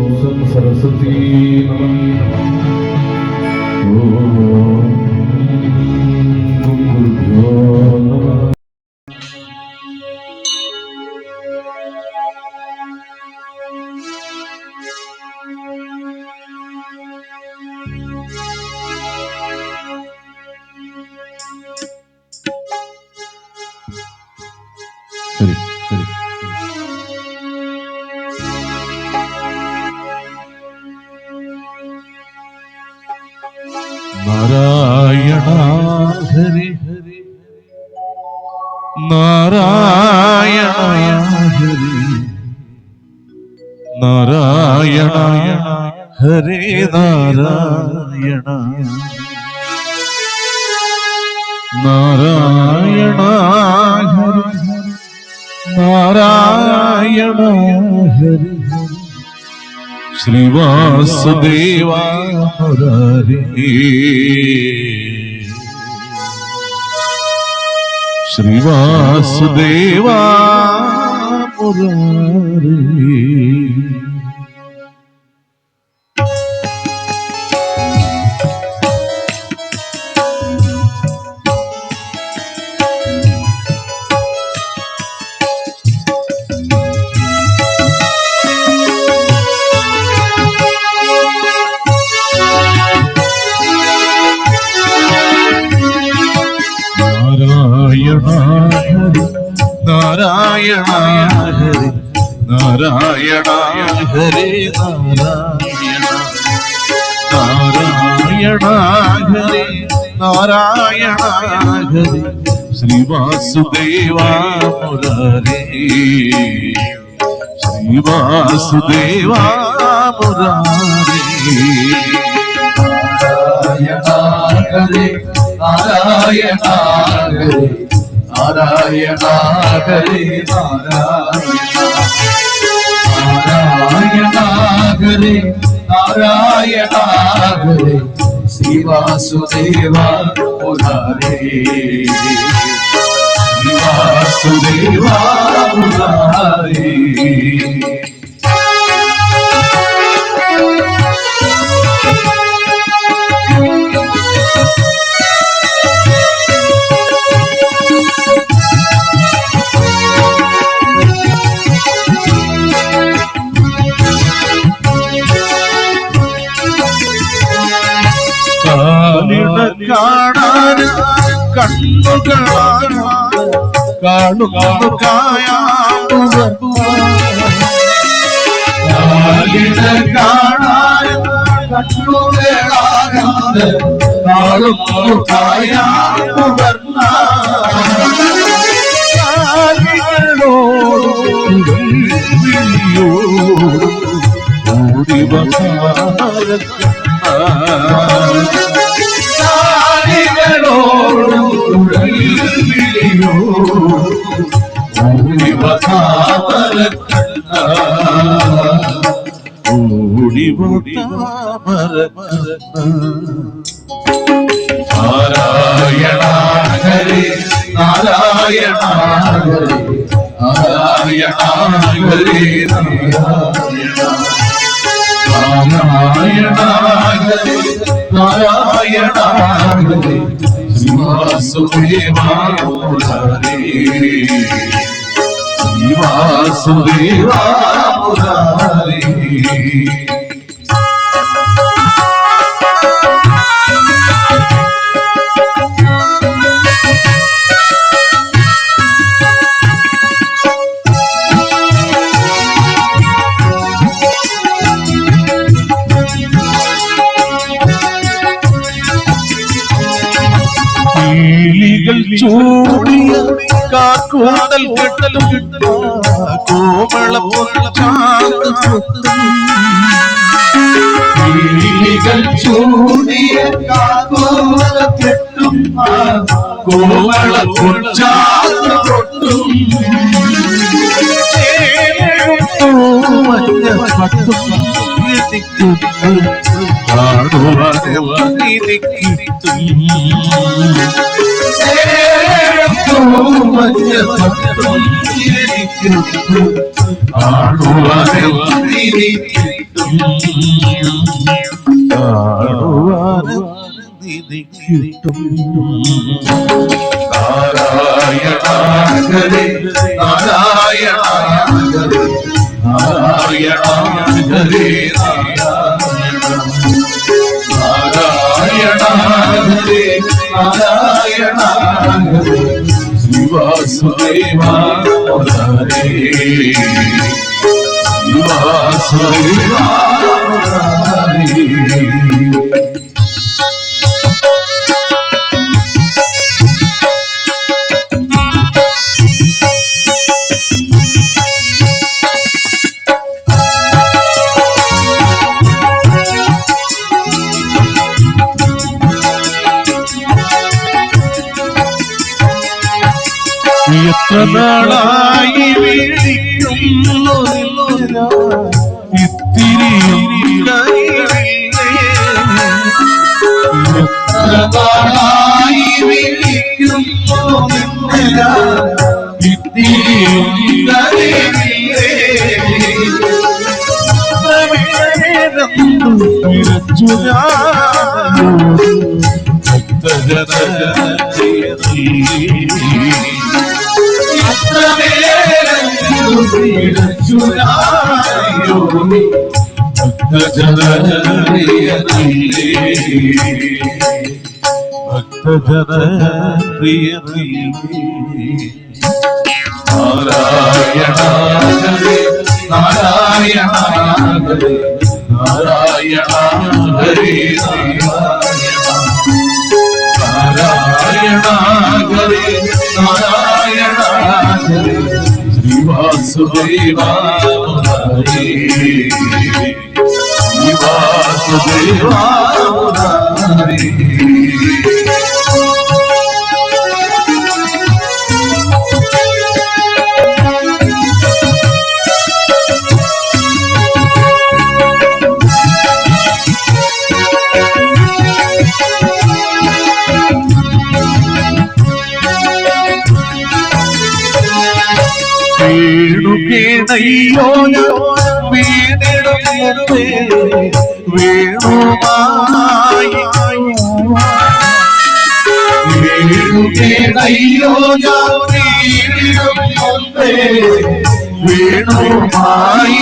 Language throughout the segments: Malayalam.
सरस्वती നാരായണ ഹരി ഹരി നാരായണ ഹരി നാരായണ ഹരി നാരായണ നാരായണ ഹരി നാരായണ ഹരി ശ്രീവാസുദേവ മുരാരി ശ്രീവാസുദേവ മുരാരി നാരായണ ഹരി നാരായണ ഹരി നാരായണ നാരായണ ഹരി നാരായണ ഹരി ശ്രീവാസുദേവ മുരാരി ശ്രീവാസുദേവ മുരാരി നാരായണ ഹരി നാരായണ ഹരി നാരായണ ഹരി നാരായണ ഹരി ശ്രീവാസുദേവ മുരാരി ശ്രീവാസുദേവ മുരാരി കാണാൻ കണ്ണുകളാണ് കാണുന്നു കാണാൻ കണ്ണുകളാണ് കാണുന്നു നാരായണ ഹരി നാരായണ ഹരി നാരായണ ഹരി നാരായണ ഹരി നാരായണ ഹരി ശ്രീവാസുദേവ മുരാരി ശ്രീവാസുദേവ മുരാരി ചൂടിയ കാക്കൂന്തൽ കെട്ടലും കോമള ചൂടിയ കാക്കൂന്തൽ കെട്ടും കോമള പൊട്ടും മഞ്ഞ പട്ടും കാണുവാന് നിധി കിട്ടും. നാരായണ ഹരേ നാരായണ ഹരേ നാരായണ ഹരേ നാരായണ ഹരേ നാരായണ ഹരേ ശിവാസുദേവ ഹരേ ശിവാസുദേവ ഹരേ. എത്ര നാളായി വിളിക്കുന്നു നിന്നെ, ഇത്തിരിയും കൈവില്ലേ. എത്ര നാളായി വിളിക്കുന്നു നിന്നെ ഞാൻ, ഇത്തിരിയും കരയില്ലേ. വിരച്ചു ഞാൻ ഭക്തജനപ്രിയനീ. എത്ര നേരം വിളിച്ചു ഞാനോ ഭക്തജനപ്രിയനീ. നാരായണ ഹരേ നാരായണ ഹരേ നാരായണ ഹരേ നാരായണ ഹരേ നാരായണ ഹരേ ശ്രീവാസുദേവ ഹരേ ശ്രീവാസുദേവ ഹരേ. വീണുകേണയ്യോ വീണിടും മുമ്പേ വീണുമായി വീണുകേണയ്യോ ഞാൻ വീണിടും മുമ്പേ വീണുമായി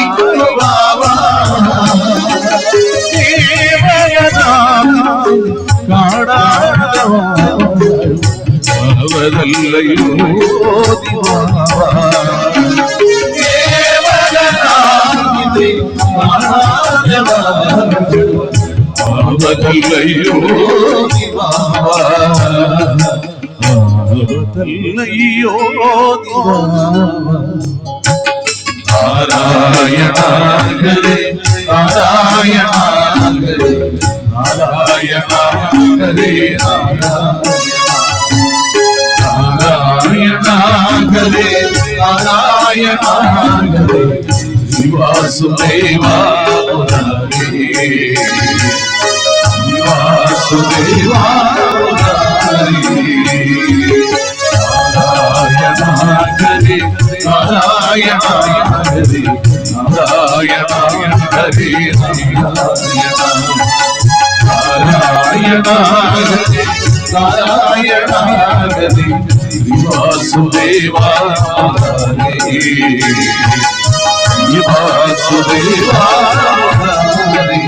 അവതല്ലയോ അവതല്ലയോ അവതല്ലയോ നാരായണ ഹരേ നാരായണ ഹരേ നാരായണ ഹരേ നാരായണ ഹരേ നാരായണ ഹരേ ശിവാസുദേവ ഹരേ ശിവാസുദേവ ഹരേ നാരായണ ഹരേ നാരായണ ഹരേ നാരായണ ഹരേ നാരായണ ഹരേ നാരായണ ഹരേ ശ്രീവാസുദേവ ഹരേ ശ്രീവാസുദേവ ഹരേ.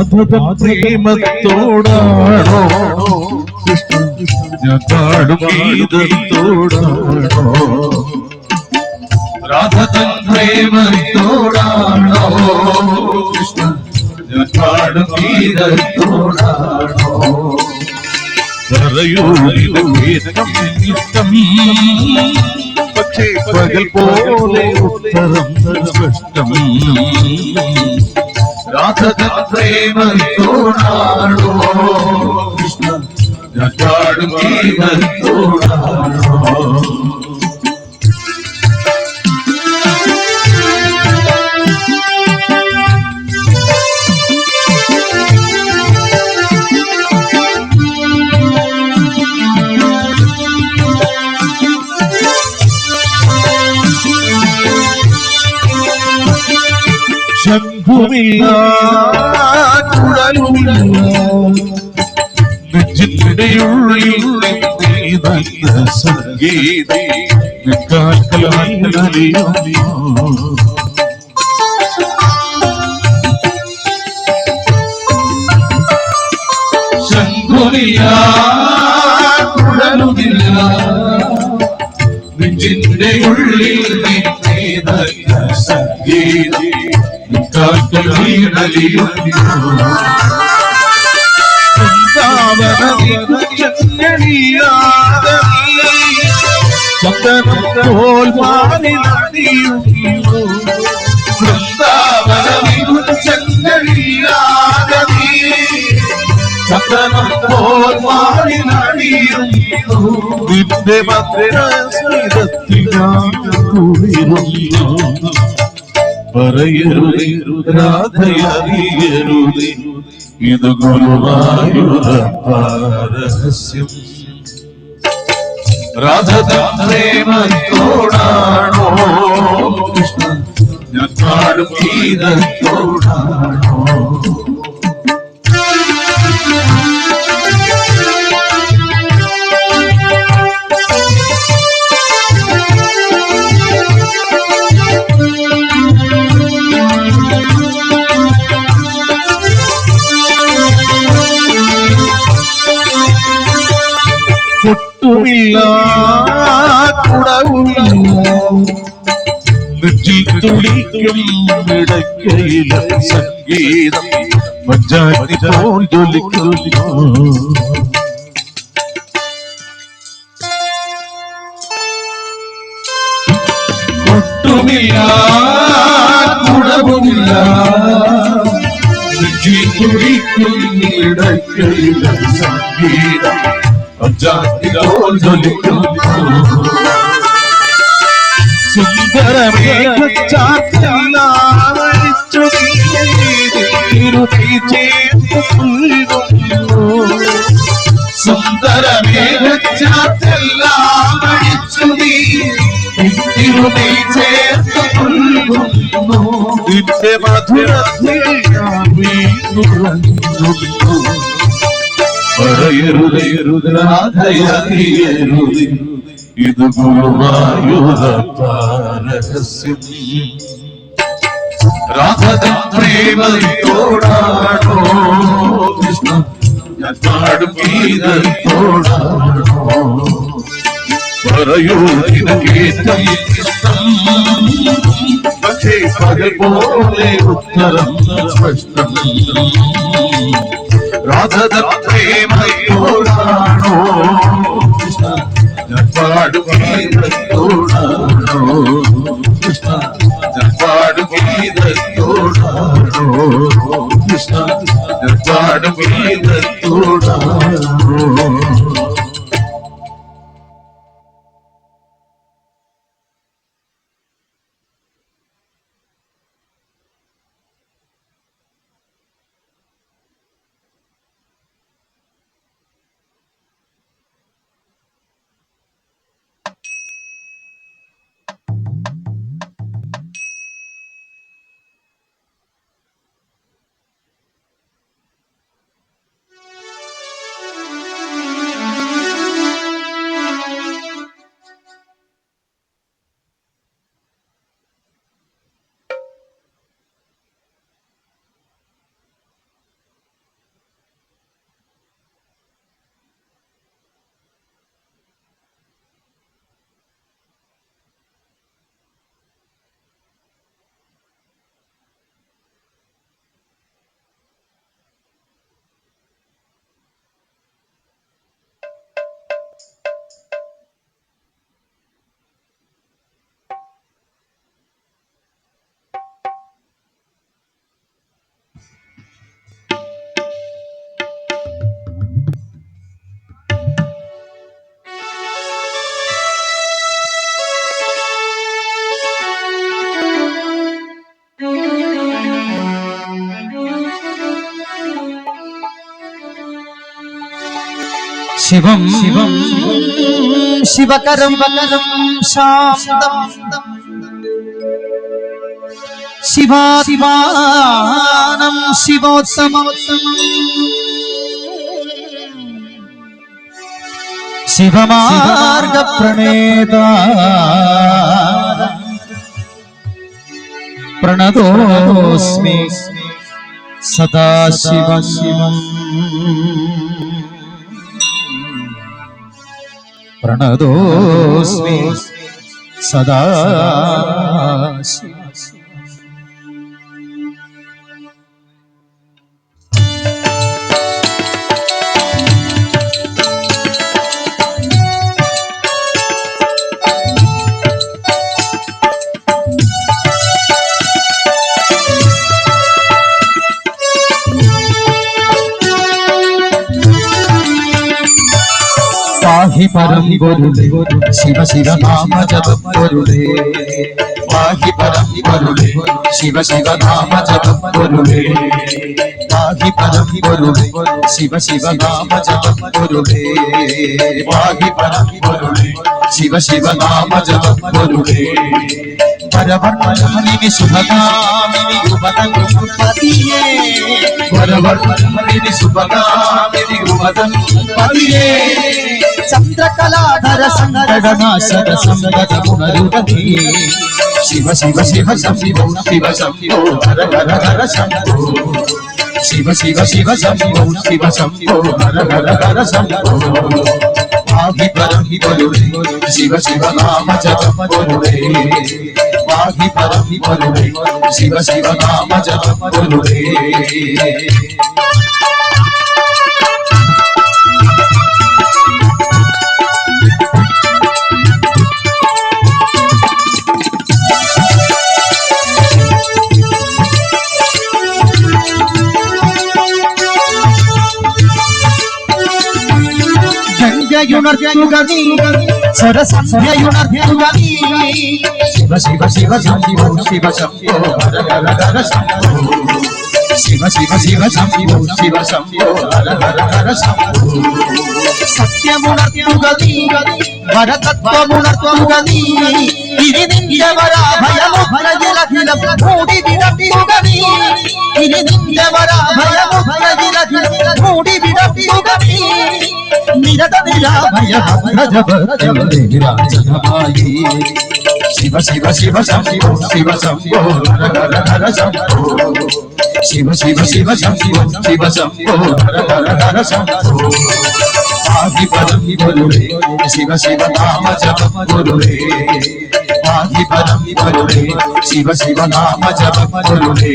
രാധതൻ പ്രേമത്തോടാണോ കൃഷ്ണ ഞാൻ പാടും ഗീതത്തോടാണോ രാധതൻ പ്രേമത്തോടാണോ കൃഷ്ണ ഞാൻ പാടും ഗീതത്തോടാണോ പറയൂ ഇഷ്ടം പക്ഷേ പകൽ പോലെ ഉത്തരം സ്പഷ്ടം രാധതൻ പ്രേമത്തോടാണോ കൃഷ്ണ ഞാൻ പാടും ഗീതത്തോടാണോ ശംഖുമില്ല കുഴലുമില്ല നെഞ്ചിന്റെ ഉള്ളിൽ നീ സംഗീതം ശംഖുമില്ല കുഴലുമില്ല നെഞ്ചിന്റെ ഉള്ളിൽ സംഗീതം ചന്ദനം പോൽ മാറി നദിയുന്നു ചന്ദനം പോൽ മാറി നടിയുന്നു നിന്റെ മദ്രസ്മിതത്തിൽ ഞാൻ കുളിരുന്നു പറയരുതേ രാധയറിയരുതേ ഇത് ഗുരുവായൂരപ്പാരഹസ്യം രാധതൻ പ്രേമത്തോടാണോ കൃഷ്ണ ഞാൻ പാടും ഗീതത്തോടാണോ കൊട്ടുമില്ല കുടവുമില്ല നെഞ്ചിൽ തുടിക്കും ഇടയ്ക്കയില സംഗീതം മഞ്ചാടി പോൽ ജ്വലിക്കുന്നു കൊട്ടുമില്ല കുടവുമില്ല നെഞ്ചിൽ തുടിക്കും ഇടയ്ക്കയില സംഗീതം സുന്ദരമേഘച്ചാർത്തല്ലാവഴിച്ചു സുന്ദരമേഘച്ചാർത്തല്ലാവഴിച്ചു നിന്റെ മധുരത്തിൽ പറയരുതേരുതരാധയറിയരുതേ ഇത് ഗുരുവായൂരപ്പാരഹസ്യം രാധതൻ പ്രേമത്തോടാണോ കൃഷ്ണ ഞാൻ പാടും ഗീതത്തോടാണോ പറയൂ നിനക്കേറ്റം ഇഷ്ടം പക്ഷേ പകൽ പോലെ ഉത്തരം സ്പഷ്ടം രാധതൻ പ്രേമത്തോടാണോ കൃഷ്ണ ഞാൻ പാടും ഗീതത്തോടാണോ കൃഷ്ണ ഞാൻ പാടും ഗീതത്തോടാണോ കൃഷ്ണ ഞാൻ പാടും ഗീതത്തോടാണോ ശിവം ശിവം ശിവകരം ശാന്തം ശിവാദിവാനം ശിവോത്തമം ശിവമാർഗ പ്രണേത പ്രണതോസ്മി സദാശിവം പ്രണതോസ്മി സദാശിവം. പാഹി പരം ഗുരുലേ ശിവ ശിവ നാമ ജപം ഗുരുലേ പാഹി പരം ഗുരുലേ ശിവ ശിവ നാമ ജപം ഗുരുലേ പാഹി പരം ഗുരുലേ ശിവ ശിവ നാമ ജപം ഗുരുലേ പാഹി പരം ഗുരുലേ ശിവ ശിവ നാമ ജപം ഗുരുലേ വരവർണ്ണനി ശുഭകാമിനി യുവതൻ പതിയേ വരവർണ്ണനി ശുഭകാമിനി യുവതൻ പതിയേ ചന്ദ്രകലാധര സങ്കടനാശക സംഗത ഗുണരുപതി ശിവ ശിവ ശിവ ശംഭോ ശിവ ശംഭോ ഹര ഹര ഹര ശംഭോ ശിവ ശിവ ശിവ ശംഭോ ശിവ ശംഭോ ഹര ഹര ഹര ശംഭോ പാഹി പരം ഗുരുലേ ശിവ ശിവ നാമ ജപം ഗുരുലേ പാഹി പരം ഗുരുലേ ശിവ ശിവ നാമ ജപം ഗുരുലേ യുണർത്തുക നീ സരസന്ധ്യയുണർത്തുക നീ ശിവ ശിവ ശിവ ശംഭോ ശിവ ശംഭോ ഹര ഹര ഹര ശംഭോ ശിവ ശിവ ശിവ ശംഭോ ശിവ ശംഭോ ഹര ഹര ഹര ശംഭോ സത്യമുണർത്തുക നീ വരതത്വമുണർത്തുക നീ ഇനി നിന്റെ വരാഭയമുഭയജിലഖില മൂടി വിടർത്തുക നീ ഇനി നിന്റെ വരാഭയമുഭയജിലഖില മൂടി വിടർത്തുക നീ നിരത നിരാഭയ ഭദ്രജപരജപരാജനമായി ശിവ ശിവ ശിവ ശംഭോ ശിവ ശംഭോ ഹര ഹര ഹര ശംഭോ ശിവ ശിവ ശിവ ശംഭോ ശിവ ശംഭോ ഹര ഹര ഹര ശംഭോ പാഹി പരം ഗുരുലേ ശിവ ശിവ നാമ ജപം ഗുരുലേ പാഹി പരം ഗുരുലേ ശിവ ശിവ നാമ ജപം ഗുരുലേ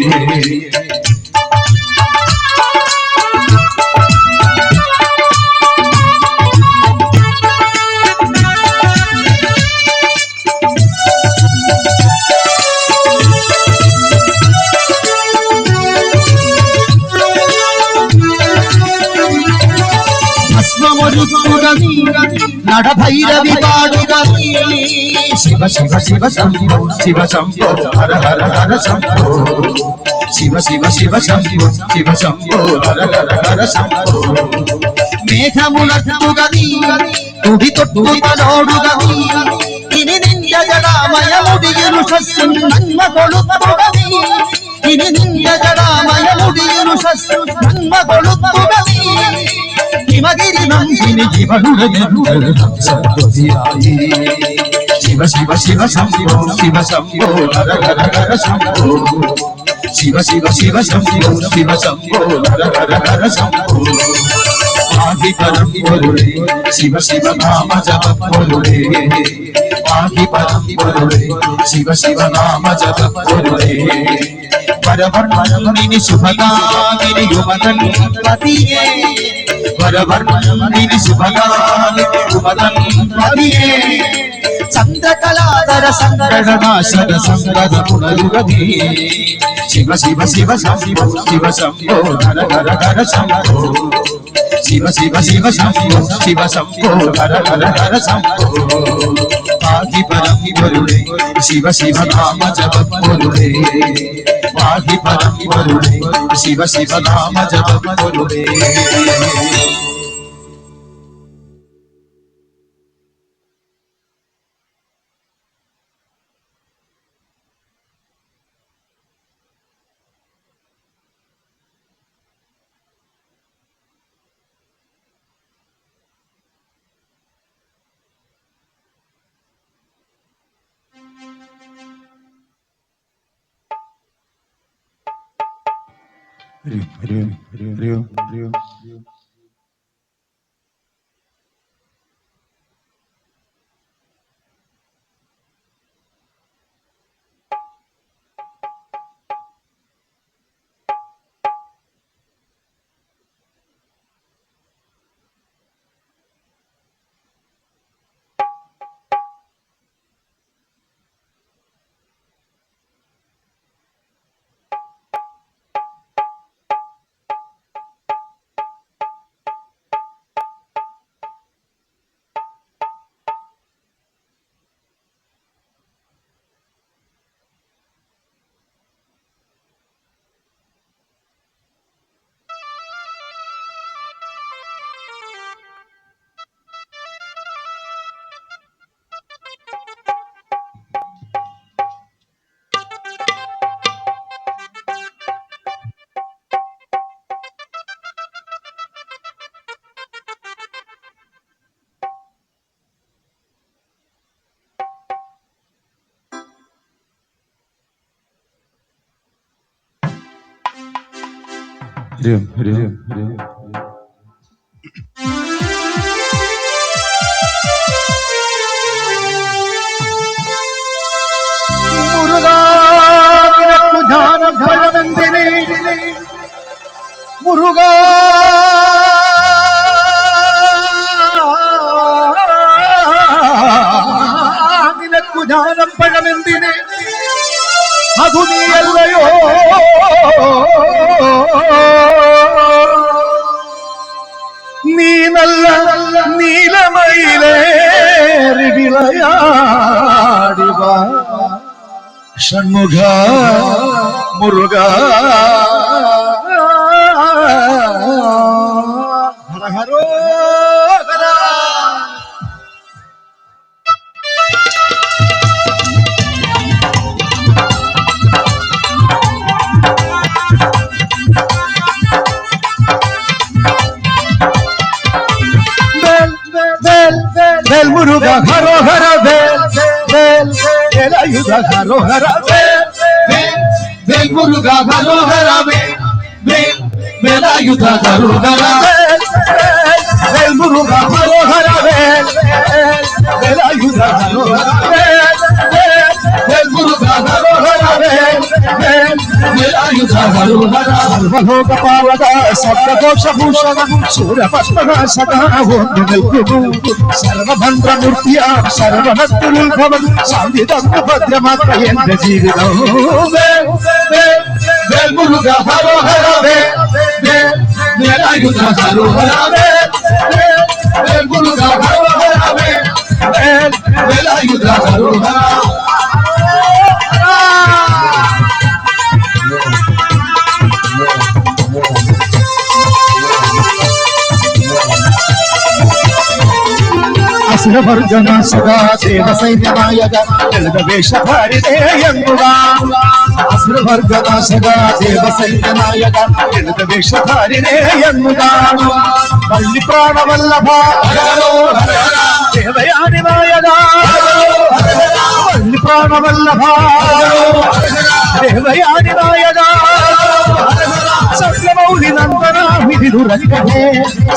നടഭൈരവി പാടുക നീ ശിവ ശിവ ശിവ ശംഭോ ശിവ ശംഭോ ഹര ഹര ഹര ശംഭോ ശിവ ശിവ ശിവ ശംഭോ ശിവ ശംഭോ ഹര ഹര ഹര ശംഭോ മേഘമുണർത്തുക നീ തുടി തൊട്ടു തലോടുക നീ ഇനി നിന്റെ ജടാമയ മുടിയുഷസ്സും നന്മ കൊളുത്തുക നീ ഇനി നിന്റെ ജടാമയ മുടിയുഷസ്സും നന്മ കൊളുത്തുക നീ ഹിമഗിരി നന്ദിനി ജീവനുരജന്യായി ശിവ ശിവ ശിവ ശംഭോ ശിവ ശംഭോ ഹര ഹര ഹര ശംഭോ ശിവ ശിവ ശിവ ശംഭോ ശിവ ശംഭോ ഹര ഹര ഹര ശംഭോ പാഹി പരം ഗുരുലേ ശിവ ശിവ നാമ ജപം ഗുരുലേ പാഹി പരം ഗുരുലേ ശിവ ശിവ നാമ ജപം ഗുരുലേ വരവർണ്ണനി ശുഭകാമിനി യുവതൻ പതിയേ വരവർണ്ണനി ശുഭകാമിനി യുവതൻ പതിയേ ചന്ദ്രകലാധര സങ്കടനാശക സംഗത ഗുണരുപതി ശിവ ശിവ ശിവ ശംഭോ ശിവ ശംഭോ ഹര ഹര ഹര ശംഭോ ശിവ ശിവ ശിവ ശംഭോ ശിവ ശംഭോ ഹര ഹര ഹര ശംഭോ പാഹി പരം ഗുരുലേ ശിവ ശിവ നാമ ജപം ഗുരുലേ പാഹി പരം ഗുരുലേ ശിവ ശിവ നാമ ജപം ഗുരുലേ മുരുകാ നിനക്കു ജ്ഞാനം പഴമെന്തിന് അതു നീയല്ലയോ നീ നല്ല നീലമയിലേറി വിളയാടിവ ഷൺമുഖ മുരുക ഹര ഹരോ ഹര വേൽ മുരുക ഹരോ ഹര വേൽ വേൽ വേലായുധ ഹരോ ഹര വേൽ വേൽ മുരുക ഹരോ ഹര വേൽ വേൽ വേലായുധ ഹരോ ഹര വേൽ മുരുക ഹരോ ഹര വേൽ വേലായുധ ഹരോ ഹര വേൽ മുരുക ഹരോ ഹര വേൽ വേലായുധ ഹരോ ഹര സർവലോക പാവക സപ്തദോഷഭൂഷണ സൂര്യപത്മന സദാ ഓർമ്മ നിൽക്കുന്നു സർവമന്ത്രമൂർത്തിയാം സർവണത്തിലുത്ഭവം ശാന്തി തന്നു ഭദ്രമാക്ക എന്റെ ജീവിതം വേൽമുരുക ഹരോ ഹര വേലായുധ ഹരോ ഹര വേൽമുരുക ഹരോ ഹര വേലായുധ ഹരോ ഹര അസുരവർഗന സദാ ദേവസൈന്യനായക ലളിതവേഷധാരിതേയെന്നുക അസുരവർഗന സദാ ദേവസൈന്യനായക ലളിതവേഷധാരിതേയെന്നുക വള്ളിപ്രാണവല്ലഭ ദേവയാനി നായക വള്ളിപ്രാണവല്ലഭ ദേവയാനി നായക ചന്ദ്രമൗലി നന്ദന വിധിതുരക്കണേ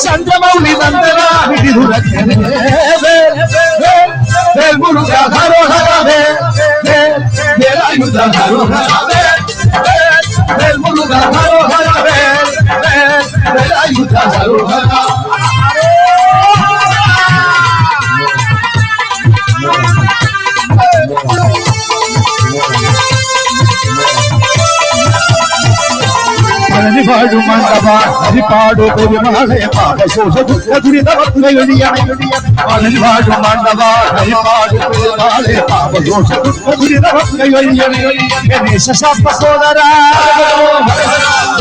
ചന്ദ്രമൗലി നന്ദന വിധിതുരക്കണേ വേൽമുരുക ഹരോ ഹര വേലായുധ ഹരോ ഹര വേൽമുരുക ഹരോ ഹര വേലായുധ ഹരോ ഹര ഹരിപാടു മണ്ഡപ ഹരിപാടു പെരുമാളെ പാടശോഷ ദുരിതമൊഴിയണ ഹരിപാടു മണ്ഡപ ഹരിപാടു പെരുമാളെ പാപദോഷ ദുരിതമൊഴിയണ ഗണേശ ശാസ്ത്ര സോദര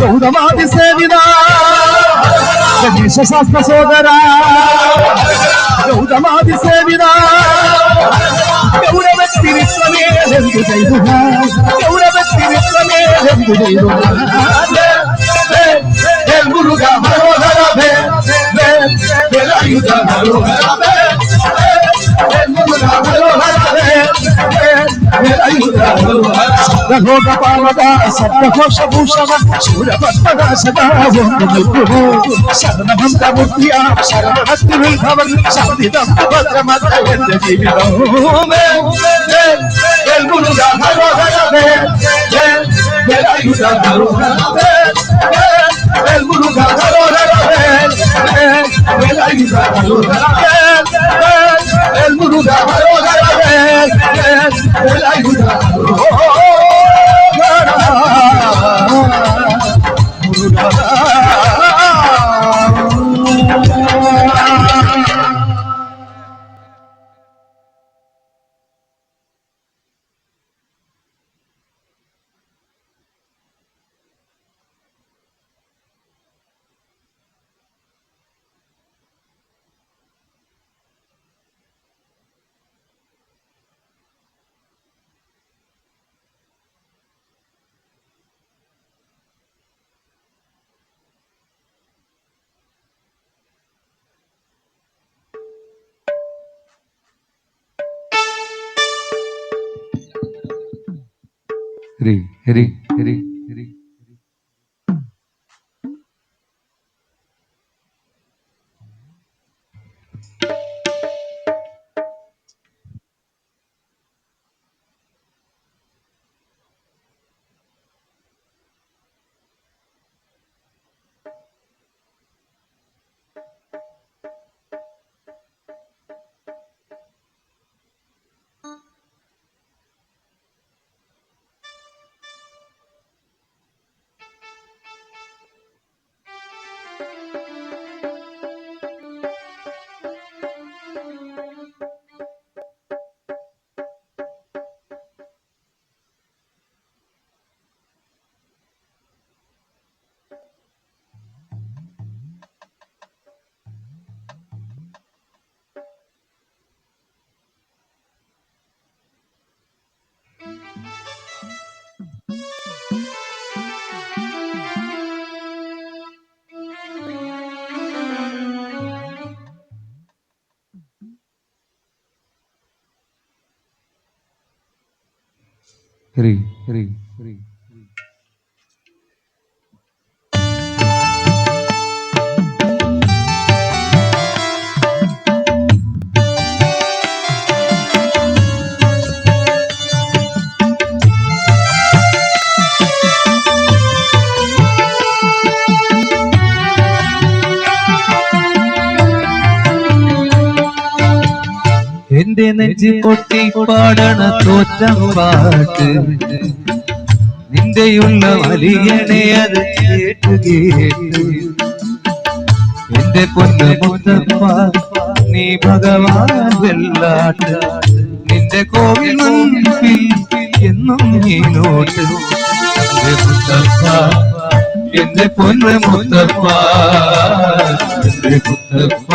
ഗൗതമാതി സേവിത ഗണേശ ശാസ്ത്ര സോദര ഗൗതമാതി സേവിത ഗൗരവത്തിരിത്രമേലെന്തു ചെയ്തു ഗൗരവത്തിരിത്രമേലെന്തു ചെയ്തു മുരുക ഹരോ ഹര വേലായുധ ഹരോ ഹര മുരുക ഹരോ ഹര വേലായുധ ഹരോ ഹര സർവലോകപാലക സർവഘോഷഭൂഷണ ശൂരപത്മനാശകാവോ നിൽക്കുമോ ശരണമന്ത്രമൂർത്തിയ ശരണത്തിനുഭവൻ ശബ്ദിതം ഭദ്രമത എന്റെ ജീവിതവും മുരുക ഹരോഹരവേ വേലായുധ ഹരോഹരവേ മുരുക ഹരോഹരവേ വേലായുധ ഹരോഹരവേ മുരുക ഹരോഹരവേ വേലായുധ ഹരി ഹരി ഹരി ഹരി ഹരി ഹരി ഹരി എന്റെ നെഞ്ചി പൊട്ടി പാടണ തോറ്റം പാട്ട് നിന്റെയുള്ള വലിയണേ അത് കേട്ട് കേട്ട് എന്റെ പൊന്ന് മുത്തപ്പ നീ ഭഗവാൻ വെള്ളാട്ട് നിന്റെ കോവിൽ മുൻപിൽ എന്നും നീ നോട്ട് എന്റെ മുത്തപ്പ എന്റെ പൊന്ന് മുത്തപ്പ എന്റെ മുത്തപ്പ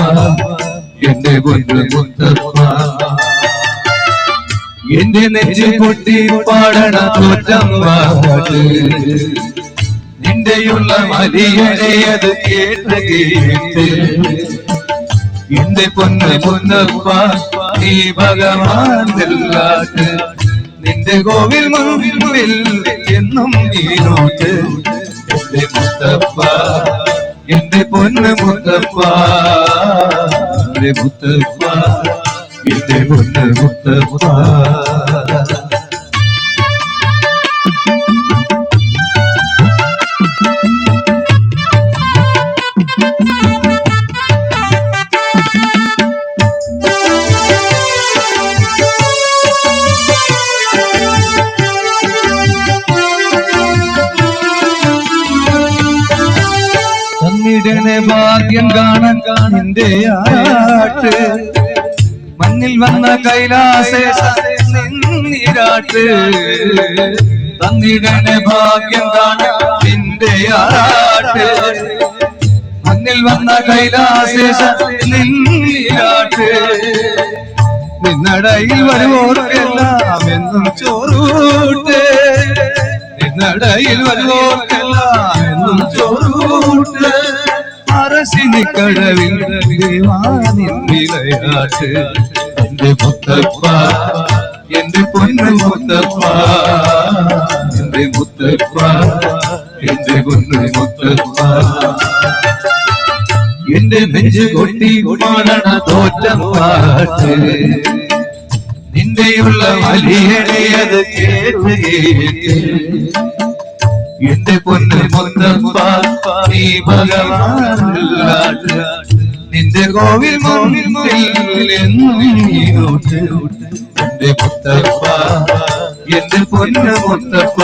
എന്റെ പൊന്ന് മുത്തപ്പ എന്റെ നെഞ്ചു പൊട്ടി പാടണ തോറ്റം പാട്ട് നിന്റെയുള്ള വലിയനെ അത് കേട്ട് കേട്ട് എന്റെ പൊന്ന് മുന്നപ്പ നീ ഭഗവാൻ വെള്ളാട്ട് നിന്റെ കോവിൽ മുൻപിൽ എന്നും നീ നോട്ട് എന്റെ മുത്തപ്പ എന്റെ പൊന്ന് മുത്തപ്പ എന്റെ മുത്തപ്പ എന്റെ പൊന്ന് മുത്തപ്പ തന്നിടനെ ഭാഗ്യം കാണാൻ നിന്റെ ആട്ട് മണ്ണിൽ വന്ന കൈലാസേശ നിന്നിരാട്ട് തന്നിടനെ ഭാഗ്യം കാണാൻ നിന്റെ ആട്ട് മണ്ണിൽ വന്ന കൈലാസേശ നിന്നിരാട്ട് നിന്നടയിൽ വരുവോർക്കെല്ലാം എന്നും ചോറൂട്ട് നിന്നടയിൽ വരുവോർക്കെല്ലാം എന്നും ചോറൂട്ട് അരസിനി കടവിൽ ദേവാനിൻ വിളയാട്ട് എന്റെ മുത്തപ്പ എന്റെ പൊന്നു മുത്തപ്പ എന്റെ മുത്തപ്പ എന്റെ പൊന്നു മുത്തപ്പ എന്റെ നെഞ്ചു കൊട്ടി പാടണ തോറ്റം പാട്ട് നിന്റെയുള്ള വലിയത് കേട്ട് എന്റെ പൊന്നു മുത്തപ്പ നീ ഭഗവാൻ നിന്റെ കോവിൽ മുന്നിൽ എന്നോട്ട് എന്റെ മുത്തപ്പ എന്റെ പൊന്നു മുത്തപ്പ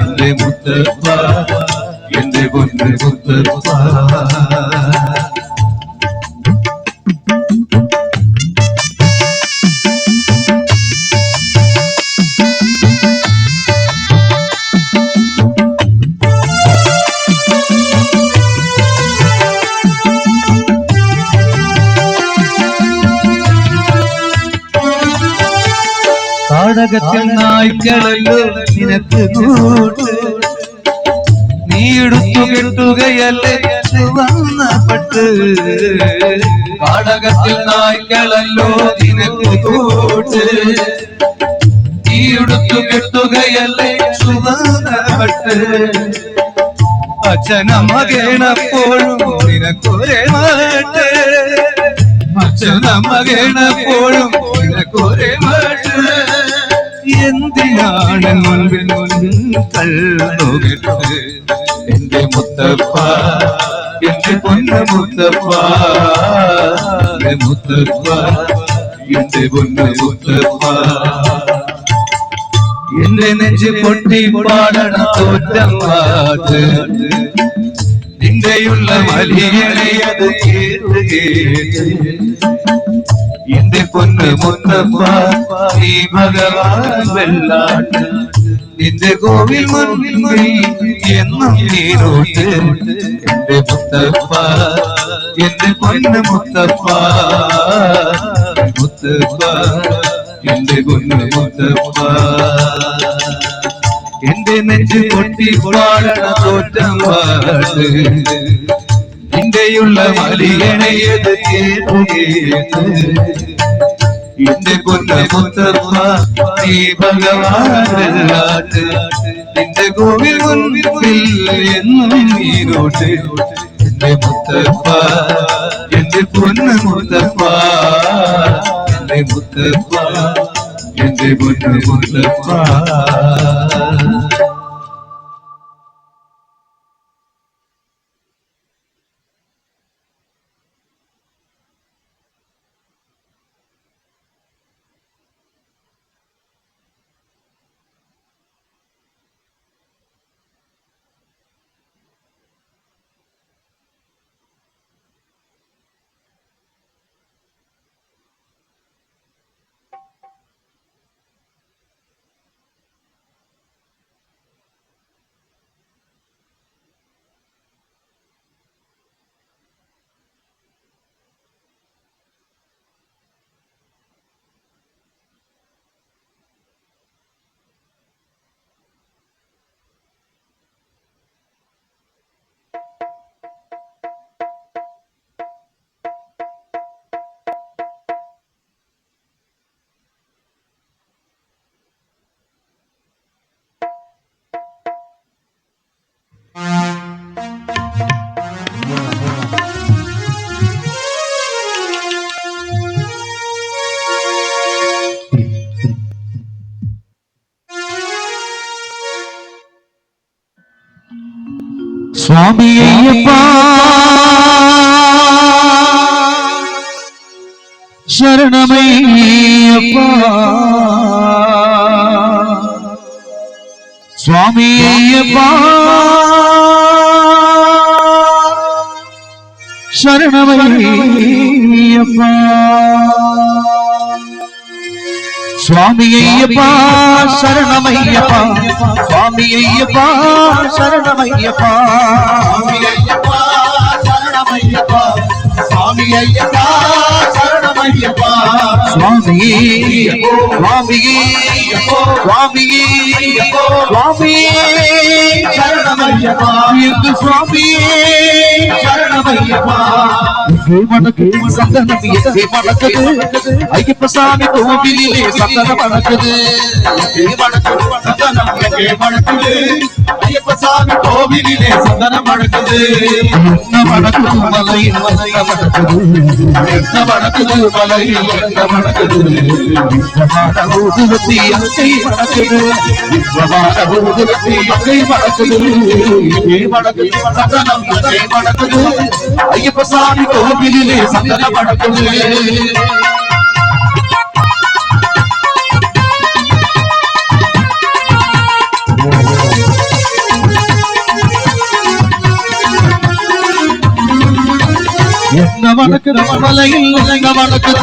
എന്റെ മുത്തപ്പ എന്റെ പൊന്നു മുത്തപ്പ കാടകത്തിൽ നായ്ക്കളല്ലോ നിനക്ക് കൂട്ട് നീ എടുത്തു കെട്ടുകയല്ലേ ചുവന്ന പട്ട് കാടകത്തിൽ നായ്ക്കളല്ലോ നിനക്ക് കൂട്ട് നീ എടുത്തു കെട്ടുകയല്ലേ ചുവന്ന പട്ട് അച്ഛനമ്മ കേണപ്പോഴും നിനക്കൊരേ മാട്ട് അച്ഛനമ്മ കേണപ്പോഴും നിനക്കൊരേ മാട്ട് എന്തിനാണ് മുൻപിൽ കണ്ണുകെട്ട് എന്റെ മുത്തപ്പ എന്റെ പൊന്നു മുത്തപ്പ എന്റെ മുത്തപ്പ എന്റെ പൊന്നു മുത്തപ്പ എന്റെ നെഞ്ച് പൊട്ടി പാടണ തോറ്റം പാട്ട് നിന്റെയുള്ള വലിയത് കേട്ട് കേട്ട് എന്റെ പൊന്ന് മുത്തപ്പ നീ ഭഗവാൻ വെള്ളാട്ട് നിന്റെ കോവിൽ മുന്നിൽ എന്നും നീരോട്ട് എന്റെ മുത്തപ്പ എന്റെ പൊന്ന് മുത്തപ്പ മുത്തപ്പ എന്റെ പൊന്ന് മുത്തപ്പ എന്റെ നെഞ്ച് പൊട്ടി പാടണ തോറ്റം പാട്ട് നിന്റെയുള്ള വലിയത് കേട്ട് കേട്ട് എന്റെ പൊന്ന മുത്തപ്പ നീ ഭഗവാൻ നിന്റെ കോവിൽ മുൻപിൽ എന്നും നീരോട്ട് എന്റെ മുത്തപ്പ എന്റെ പൊന്ന മുത്തപ്പ എന്റെ മുത്തപ്പ എന്റെ പൊന്ന മുത്തപ്പ സ്വാമി അയ്യപ്പ ശരണമയ്യപ്പ സ്വാമി അയ്യപ്പ ശരണമയ്യപ്പ സ്വാമി അയ്യപ്പ ശരണമയ്യപ്പ സ്വാമി അയ്യപ്പ ശരണമയ്യപ്പ സ്വാമി അയ്യപ്പ ശരണമയ്യപ്പ സ്വാമി അയ്യപ്പ ശരണമയ്യപ്പ சுவாமியே சுவாமியே சுவாமியே சுவாமியே சரணமையப்பா எங்க சுவாமியே சரணமையப்பா மணக்கு சந்தனம் எங்கே மணக்குது ஐயப்ப சாமி கோவிலிலே சந்தனம் மணக்குது சந்தனம் எங்கே மணக்குது ஐயப்ப சாமி கோவிலிலே சந்தனம் மணக்குது என்ன மணக்குது மலையில் வந்த மணக்குது என்ன மணக்குது மலையில் என்ன மணக்குது விஸ்வமான ஊதுவத்தி அங்கை மணக்குது விஸ்வமான ஊதுவத்தி அங்கை மணக்குது எங்கே மணக்குது சந்தனம் எங்கே மணக்குது ஐயப்ப சாமி கோவிலிலே சந்தனம் மணக்குது என்ன மணக்குது மலையில் என்ன மணக்குது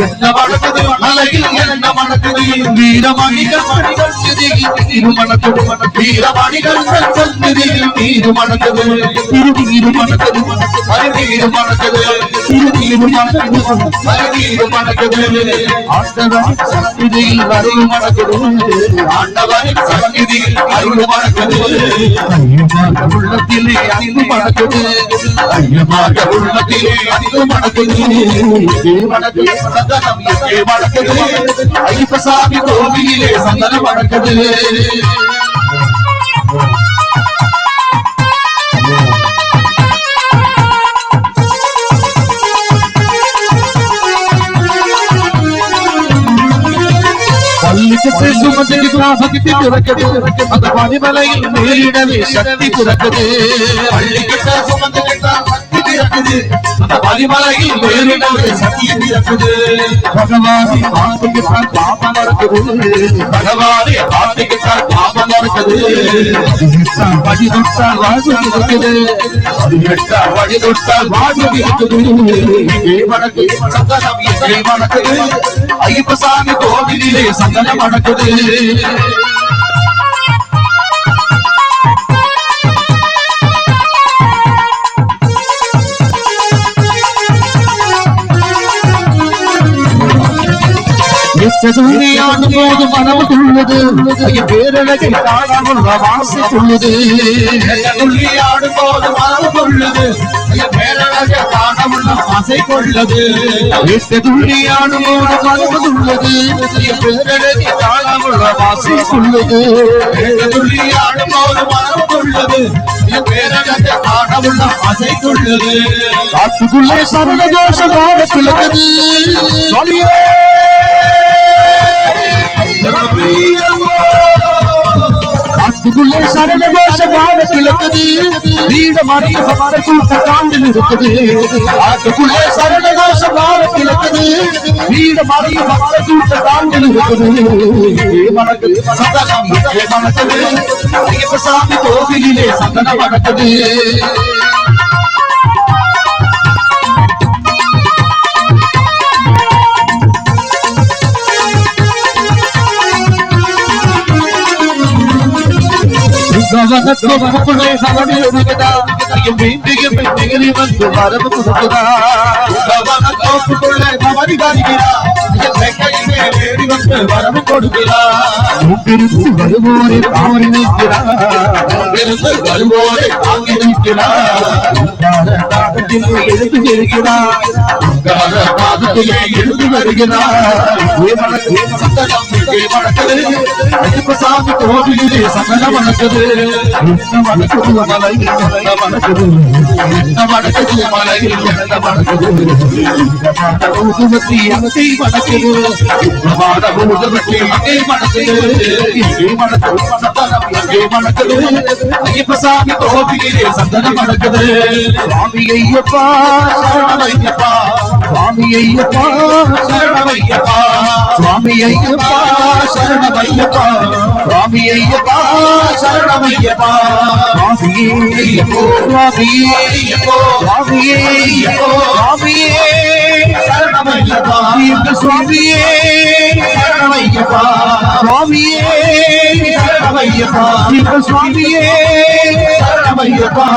என்ன மணக்குது மலையில் என்ன மணக்குது வீரமணிகள் மணிகள் சிதியில் நீரு மணக்குது வீரமணிகள் சந்திரியில் நீரு மணக்குது திருநீரு மணக்குது மறுநீரு மணக்குது திருநீரு மணக்குது மறுநீரு மணக்குது ஆண்டவன் சந்நிதியில் அருள் மணக்குது ஆண்டவரின் சந்நிதியில் அருள் மணக்குது ஐயமாக உள்ளத்திலே அன்பு மணக்குது ஐயமாக உள்ளத்திலே அன்பு மணக்குது எங்கே மணக்குது சந்தனம் எங்கே மணக்குது ஐயப்ப சாமி கோவிலிலே சந்தனம் மணக்குது பள்ளிக்கத்தை சுமந்து சக்தி பிறக்குது அந்த பனிமலையில் மேலிடவே சக்தி பிறக்குது பள்ளிக்கிட்ட சுமந்து சக்தி பிறக்குது அந்த பனிமலையில் வேறிடவே சக்தி பிறக்குது பகவானே பாட்டுக்குத்தான் பாபம் இருக்குது பகவானே பாட்டுக்குத்தான் பாபம் இருக்குது வழி தொட்டால் வாழ்வு இருக்குது அது எட்டா வழி தொட்டால் வாழ்வு இருக்குது எங்கே மணக்குது சந்தனம் எங்கே மணக்குது ஐயப்ப சாமி கோவிலிலே சந்தனம் மணக்குது துணியாடும் போது மனம் துள்ளுது பேரழகை காணாமல் வாசி துள்ளுது துள்ளியாடும் போது மனம் கொள்ளுது பேரழக காணமுள்ள ஆசை கொள்ளுது துணியாடும் போது மனம் துள்ளுது பேரழகை காணாமல் வாசி துள்ளுது துள்ளியாடும் போது மனம் கொள்ளுது பேரழக காணமுள்ள ஆசை கொள்ளுது காத்துக்குள்ளே சரண தோஷமாக கிழக்குது காத்துக்குள்ளே சரண தோஷமாக கிழக்குது வீட மறைய கூட்ட காண்டில் இருக்குது காத்துக்குள்ளே சரண தோஷமாக கிழக்குது வீட மறைய கூட்ட காண்டில் இருக்குது மணக்குது சந்தனம் எங்கே மணக்குது ஐயப்ப சாமி கோவிலிலே சந்தனம் மணக்குது கவனத்துவனுக்குள்ளே கவனி ஒதுக்குதா மீண்டும் நிகழி வந்து வரவு கொடுக்குதா கவனத்தோப்புக்குள்ளே கவனி வருகிறா வேடி வந்து வரவு கொடுக்கிறா முன்பிருந்து வருவோரை தாமரை நிற்கிறார் இருந்து வருவோரை தாங்கி நிற்கிறார் நாடகத்திலே எழுந்து இருக்கிறார் பாதத்திலே எழுந்து வருகிறார் சந்தனம் எங்கே மணக்குது ஐயப்ப சாமி கோவிலிலே சந்தனம் மணக்குது என்ன மனக்குது மலையில் என்ன மனக்குது என்ன மணக்குது மலையில் என்ன மணக்குது ஊதுவத்தி அங்கை மணக்குது பிரமாத ஊதுவத்தி அங்கே மணக்குது எங்கே மணக்குது சந்தனம் எங்கே மணக்குது ஐயப்ப சாமி கோவிலிலே சந்தனம் மணக்குது சுவாமி ஐயப்பா சரணமையப்பா சுவாமி ஐயப்பா சரணமையப்பா சுவாமி ஐயப்பா சரணமையப்பா சுவாமி ஐயப்பா சரணமையப்பா சுவாமியே ஐயப்போ சுவாமியே ஐயப்போ சுவாமியே ஐயப்போ சுவாமியே சரணமையப்பா இந்த சுவாமியே சரணமையப்பா சுவாமியே சரணமையப்பா இந்த சுவாமியே சரணமையப்பா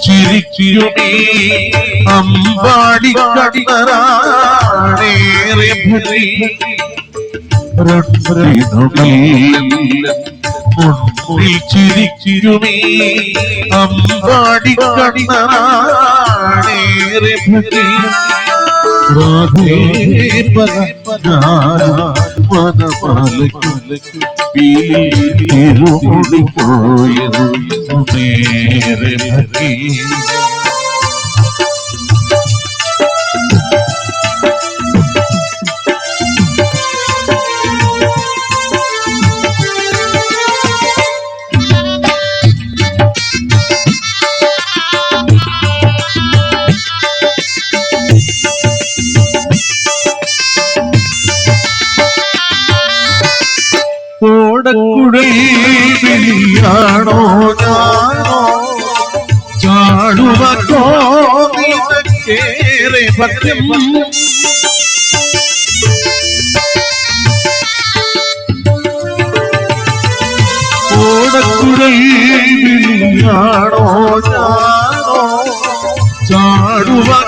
ചിരിച്ചിരുമീ അമ്പാടി കണ്ണറാണേറെ ഭരി മുന്നിൽ ചിരിച്ചിരുമീ അമ്പാടി കണ്ണറാണേറെ ഭരി രാധേ പരപ്പാലക്കുലക്കുടിപ്പോയത് നേരെ ഭരി ഓടക്കുഴലിയാണോ ഞാനോ ചാടുവോ നിനക്കേറെ ഭക്യം ഓടക്കുഴലിയാണോ ഞാനോ ചാടുവോ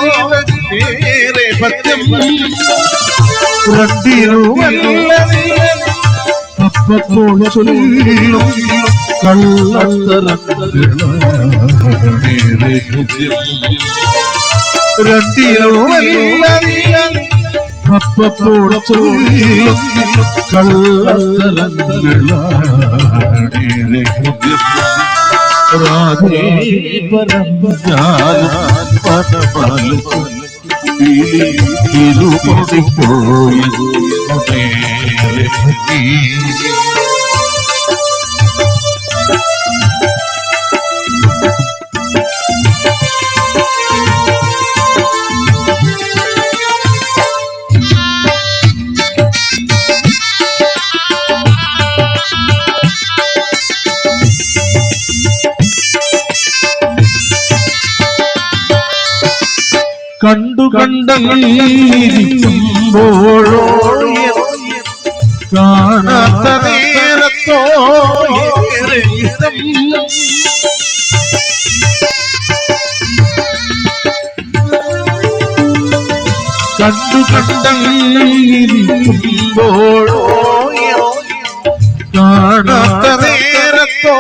നിനക്കേറെ ഭക്യം രണ്ടിരുമല്ല അപ്പപ്പോൾ ചൊല്ലും രണ്ടിരുമല്ല അപ്പപ്പോൾ ചൊല്ലും രാധേ കണ്ടു കണ്ടിരിക്കുമ്പോഴോ കാണാത്ത നേരത്തോ കണ്ടു കണ്ടിരിക്കുമ്പോഴോ കാണാത്ത നേരത്തോ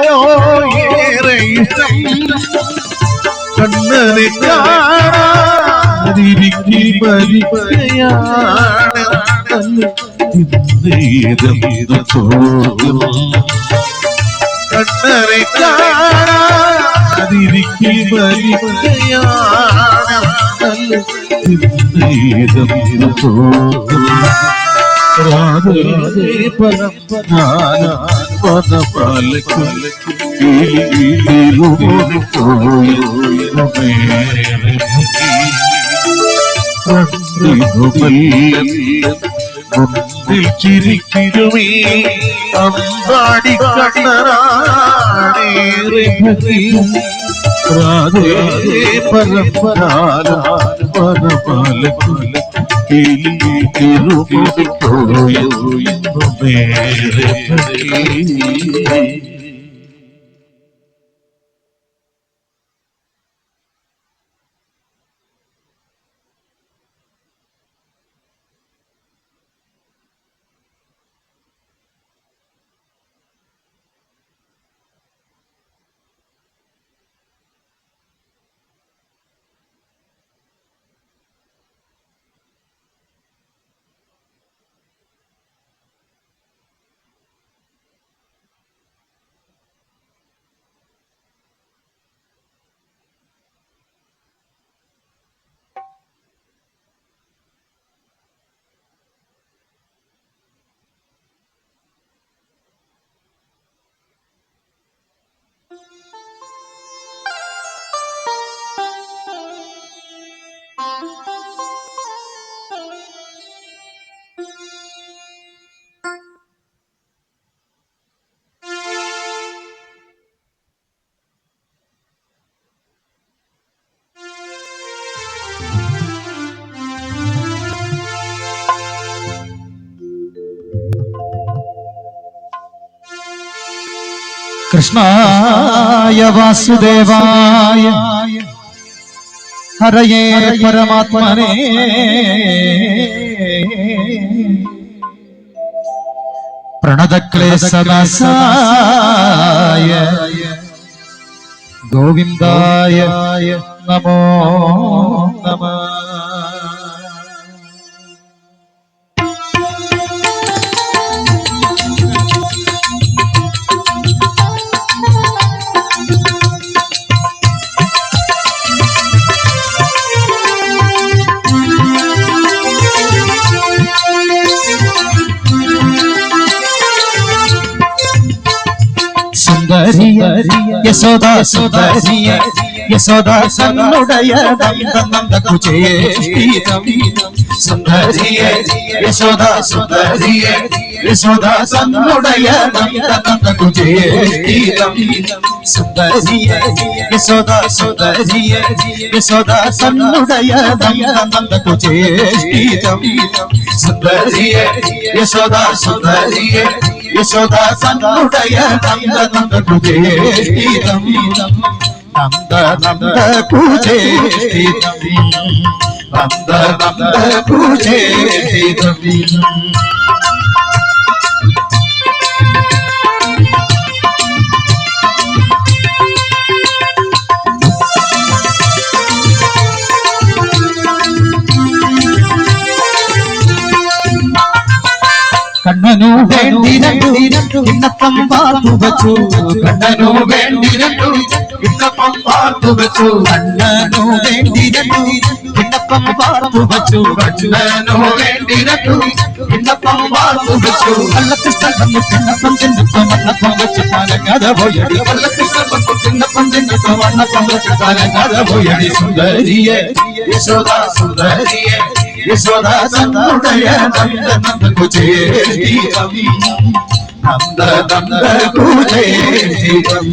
ഏറെ ഇഷ്ടം കണ്ണനെ കാണാതിരിക്കി പരിചയാണ് കണ്ണനെ കാണാതിരിക്കി പരിചയാണ് രാധേ ചിരിച്ചിരുമീ അമ്പാടി കണ്ണറാണേറെ രാധേ പരപ്പാല ഇരുമുടി പോയെന്നു നേരെ പറ്റി. കൃഷ്ണായ വാസുദേവായ ഹരയേ പരമാത്മനേ പ്രണതക്ലേശനാശായ ഗോവിന്ദായ നമോ നമഃ. യശോദ സുന്ദരിയ യശോദ സന്നുടയ നന്ദ കുചേഷ്ടീതം സുന്ദരിയ യശോദ സുന്ദരിയ യശോദ സന്നുടയ നന്ദ കുചേഷ്ടീതം സുന്ദരിയ യശോദ സുന്ദരിയ യശോദ സന്നുടയ നന്ദ കുചേഷ്ടീതം സുന്ദരിയ യശോദ സുന്ദരിയ യശോദ സന്നുടയ നന്ദ കുചേഷ്ടീതം നന്ദ നന്ദ കുചേഷ്ടീതം നന്ദ നന്ദ കുചേഷ്ടീതം. കണ്ണനു വേണ്ടി രണ്ടു കിണ്ണപ്പം പാർത്തു വച്ചു കണ്ണനു വേണ്ടി രണ്ടു കിണ്ണപ്പം പാർത്തു വച്ചു കണ്ണനു വേണ്ടി രണ്ടു കിണ്ണപ്പം പാർത്തു വച്ചു കണ്ണനു വേണ്ടി രണ്ടു കിണ്ണപ്പം പാർത്തു വച്ചു കള്ളക്കൃഷ്ണൻ വന്നു കിണ്ണപ്പം തിന്നപ്പം വണ്ണപ്പം വെച്ച് പാലങ്ങാത പോയടി കള്ളക്കൃഷ്ണൻ വന്നു കിണ്ണപ്പം തിന്നപ്പം വണ്ണപ്പം വെച്ച് പാലങ്ങാത പോയടി സുന്ദരിയെ യശോദ സുന്ദരിയെ യശോദ സന്നുടയ നന്ദ നന്ദ കുചേഷ്ടീതം നന്ദ നന്ദ കുചേഷ്ടീതം.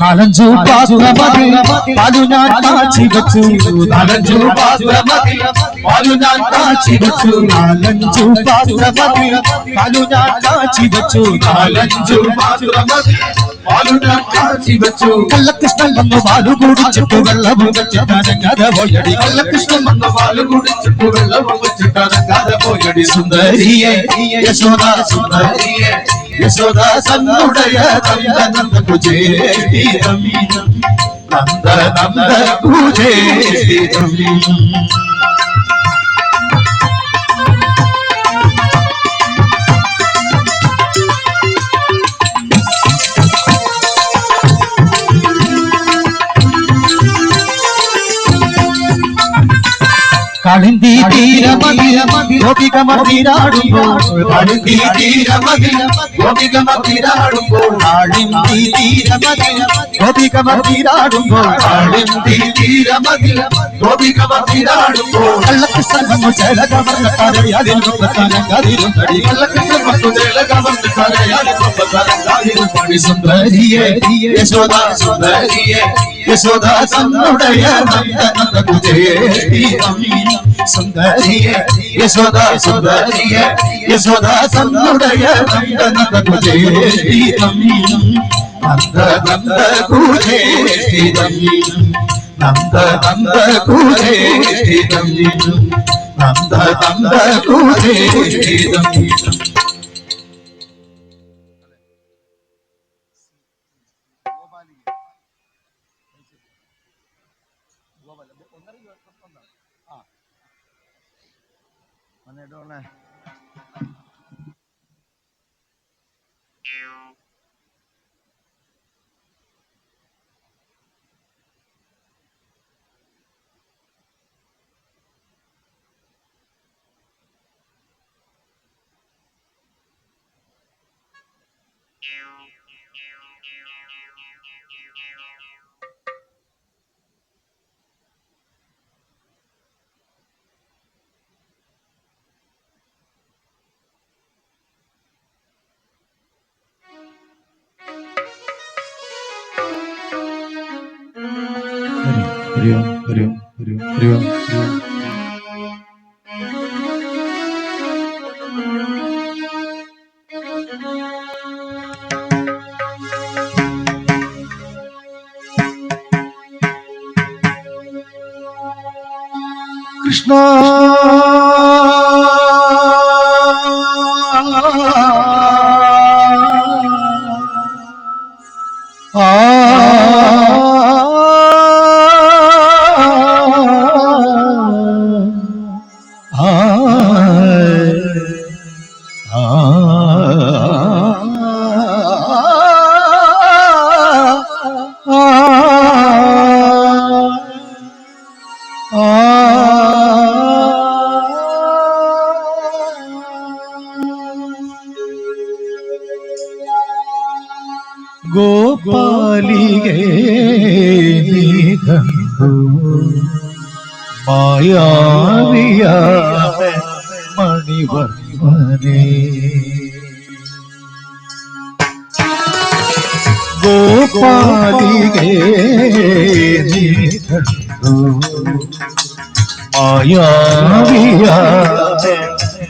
നാലഞ്ചു പാത്രമതി പാലു ഞാൻ കാച്ചി വച്ചു നാലഞ്ചു പാത്രമതി പാലു ഞാൻ കാച്ചി വച്ചു നാലഞ്ചു പാത്രമതി പാലു ഞാൻ കാച്ചി വച്ചു നാലഞ്ചു പാത്രമതി പാലു ഞാൻ കാച്ചി വച്ചു കള്ളകൃഷ്ണൻ വന്നു പാലു കുടിച്ചിട്ട് വെള്ളവും വെച്ചിട്ടനങ്ങാതെ പോയടി കള്ളകൃഷ്ണൻ വന്നു പാലു കുടിച്ചിട്ട് വെള്ളവും വെച്ചിട്ടനങ്ങാതെ പോയടി സുന്ദരിയെ യശോദ സുന്ദരിയെ യശോദ സന്നുടയ നന്ദ നന്ദ കുചേഷ്ടീതം നന്ദ നന്ദ കുചേഷ്ടീതം. കാളിന്തി തീരമതിൽ ഗോപികമതിരാടുമ്പോൾ കാളിന്തി തീരമതിൽ ഗോപികമതിരാടുമ്പോൾ കാളിന്തി തീരമതിൽ ഗോപികമതിരാടുമ്പോൾ കാളിന്തി തീരമതിൽ ഗോപികമതിരാടുമ്പോൾ കള്ളക്ക് സംഘമോ ചേലകവർണ്ണ തരയാതിൽ തരങ്കാതിരും തടി കള്ളക്ക് സംഘമോ ചേലകവർണ്ണ തരയാതിൽ തരങ്കാതിരും പണി സുന്ദരിയേ യശോദ സുന്ദരിയേ യശോദ സന്നുടയ നന്ദനന്ദ കുജേതീരം സുന്ദരിയേ യശോദ സുന്ദരിയേ യശോദ സന്നുടയ നന്ദനന്ദ കുജേതീരം നന്ദ നന്ദ കുജേതീരം നന്ദ നന്ദ കുജേതീരം നന്ദ നന്ദ കുജേതീരം ഹരി ഓം ഹരി ഓം ഹരി ഓം ഹരി ഓം ഹരി ഓം കൃഷ്ണ ഗോപാലികേ മായാവിയ മണിവർമ്മനേ ഗോപാലികേ മായാവിയ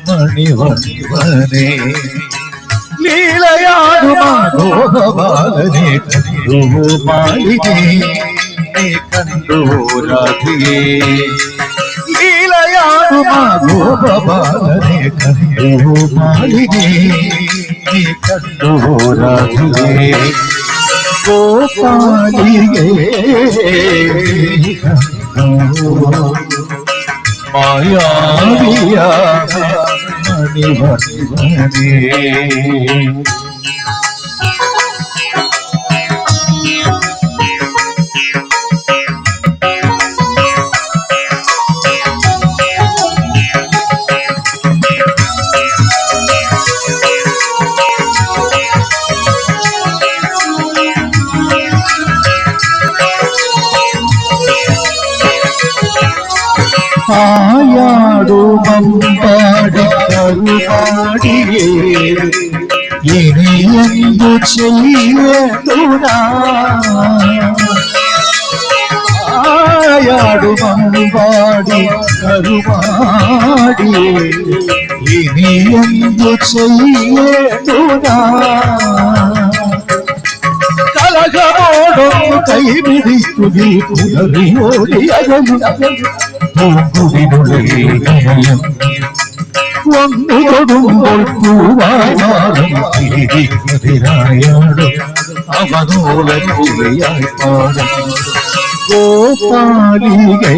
മണിവർമ്മനേ ലീലയാടുമാധോഹബാലനെ കണ്ടു മാലികേ കണ്ടു രാധികേ ലീലയാടുമാധോഹബാലനെ കണ്ടു മാലികേ കണ്ടു രാധികേ ഗോപാലികേ മായാവിയ മണിവർമ്മനേ ആയാടുമമ്പാടി കരുപാടിയേ ഇനിയെന്തു ചെയ്യതുനാ ആയാടുമമ്പാടി കരുപാടിയേ ഇനിയെന്തു ചെയ്യതുനാ കലകമോടൊന്നു കൈപിടിക്കുകിൽ പുലരിയോടിയകലും പൂങ്കുവിനുള്ളിൽ വന്നു തൊടുമ്പോൾ പൂവായാടും തിരിയാടും അവനോലൂലിയായി പാടും ഗോപാലികേ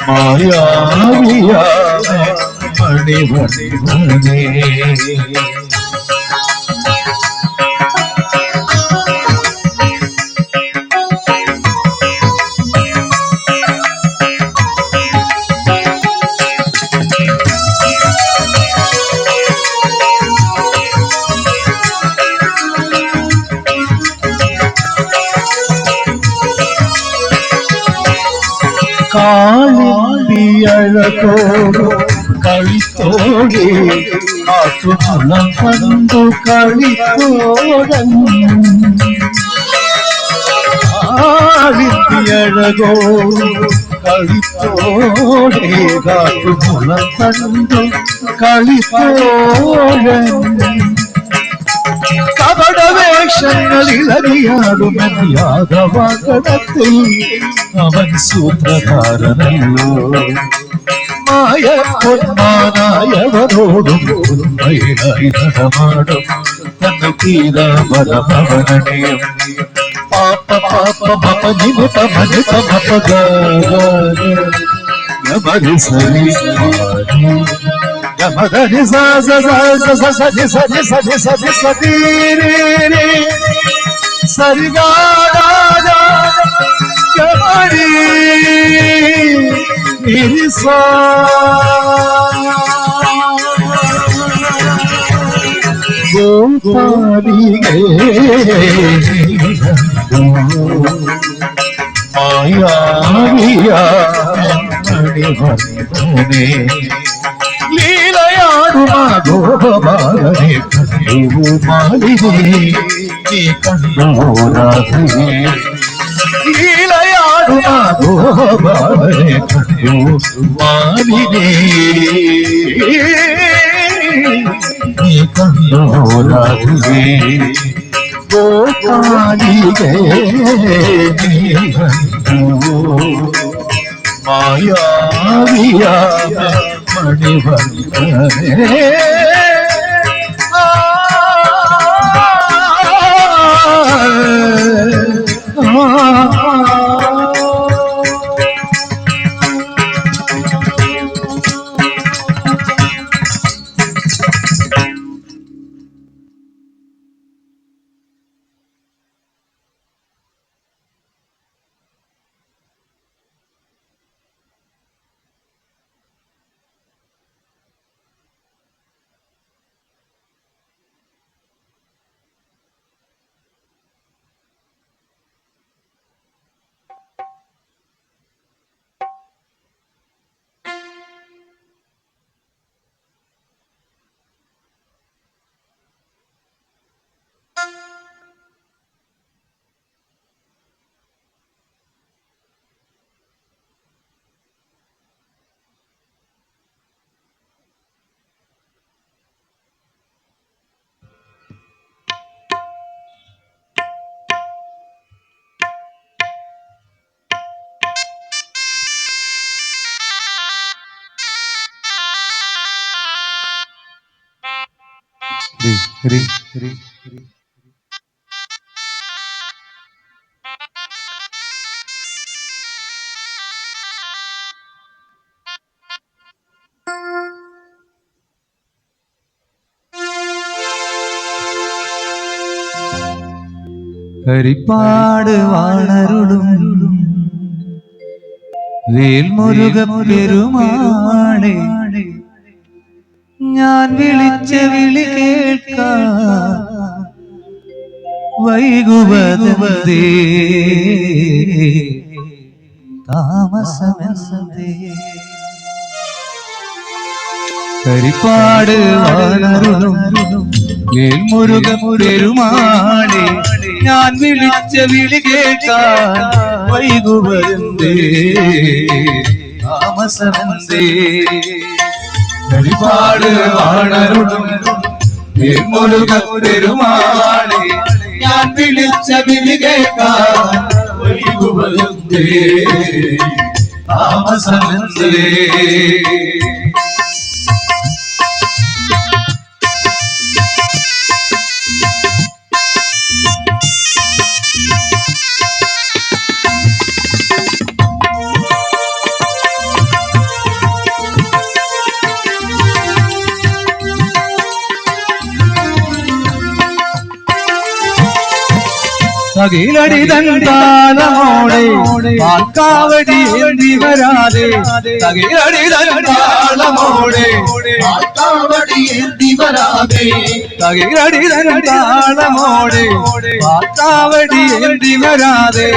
മായാവിയ മണിവർമ്മനേ കളിത്തോടെ കാട്ടുകുളം കണ്ടു കളിത്തോടൻ അഴകോ കളിത്തോടെ കാട്ടുകുളം കണ്ടു കളിത്തോടൻ കപടവേഷങ്ങളിലറിയാടുമെൻ യാദവാകടത്തിൽ അവൻ സൂത്രധാരനല്ലോ മായ പൊന്മാനായവരോടും ഉന്മയിലായി നടമാടും തന്നു തീരാമരമവനണിയും പാപ്പ പാപ്പ പപ നിമ പമ നിപ മപ ഗമരി സരി ഗമരി സ സ സ സ സ സ സ സ സ സ രെ സരി ഗ ഗ ഗമരി രി സ ഗോപാലികേ മായാവിയാ മണിവർണ്ണനെ ലീലയാടുമാ ഗോപാലനെ കണ്ടു മാലിനെ നീ കണ്ടോ രാധേ ലീലയാടുമാ ഗോപാലനെ കണ്ടു മാലിനെ നീ കണ്ടോ രാധേ ഗോപാലികേ മായാവിയാ മണിവർണ്ണനെ ഹരി ഹരി ഹരി ഹരിപ്പാട് വാണരുളും വേൽമുരുക പെരുമാണേ ഞാൻ വിളിച്ച വിളി കേൾക്കാൻ വൈകുവതേ താമസമെന്തേ ഹരിപ്പാട് വാണരുളും വേൽമുരുക പെരുമാണേ ഞാൻ വിളിച്ച വിളി കേൾക്കാൻ വൈകുവതേ താമസമെന്തേ ഹരിപ്പാട് വാണരുളും വേൽമുരുക പെരുമാളെ ഞാൻ വിളിച്ച വിളി കേൾക്കാൻ വൈകുവതേ താമസമെന്തേ തകിലടിതന്താളമോടെ പാൽക്കാവടി എന്തി വരാതെ തകിലടിതന്താളമോടെ കാവടി ഏന്തി വരാതെ തകിലടി താളമോടെ കാവടി ഏന്തി വരാതെ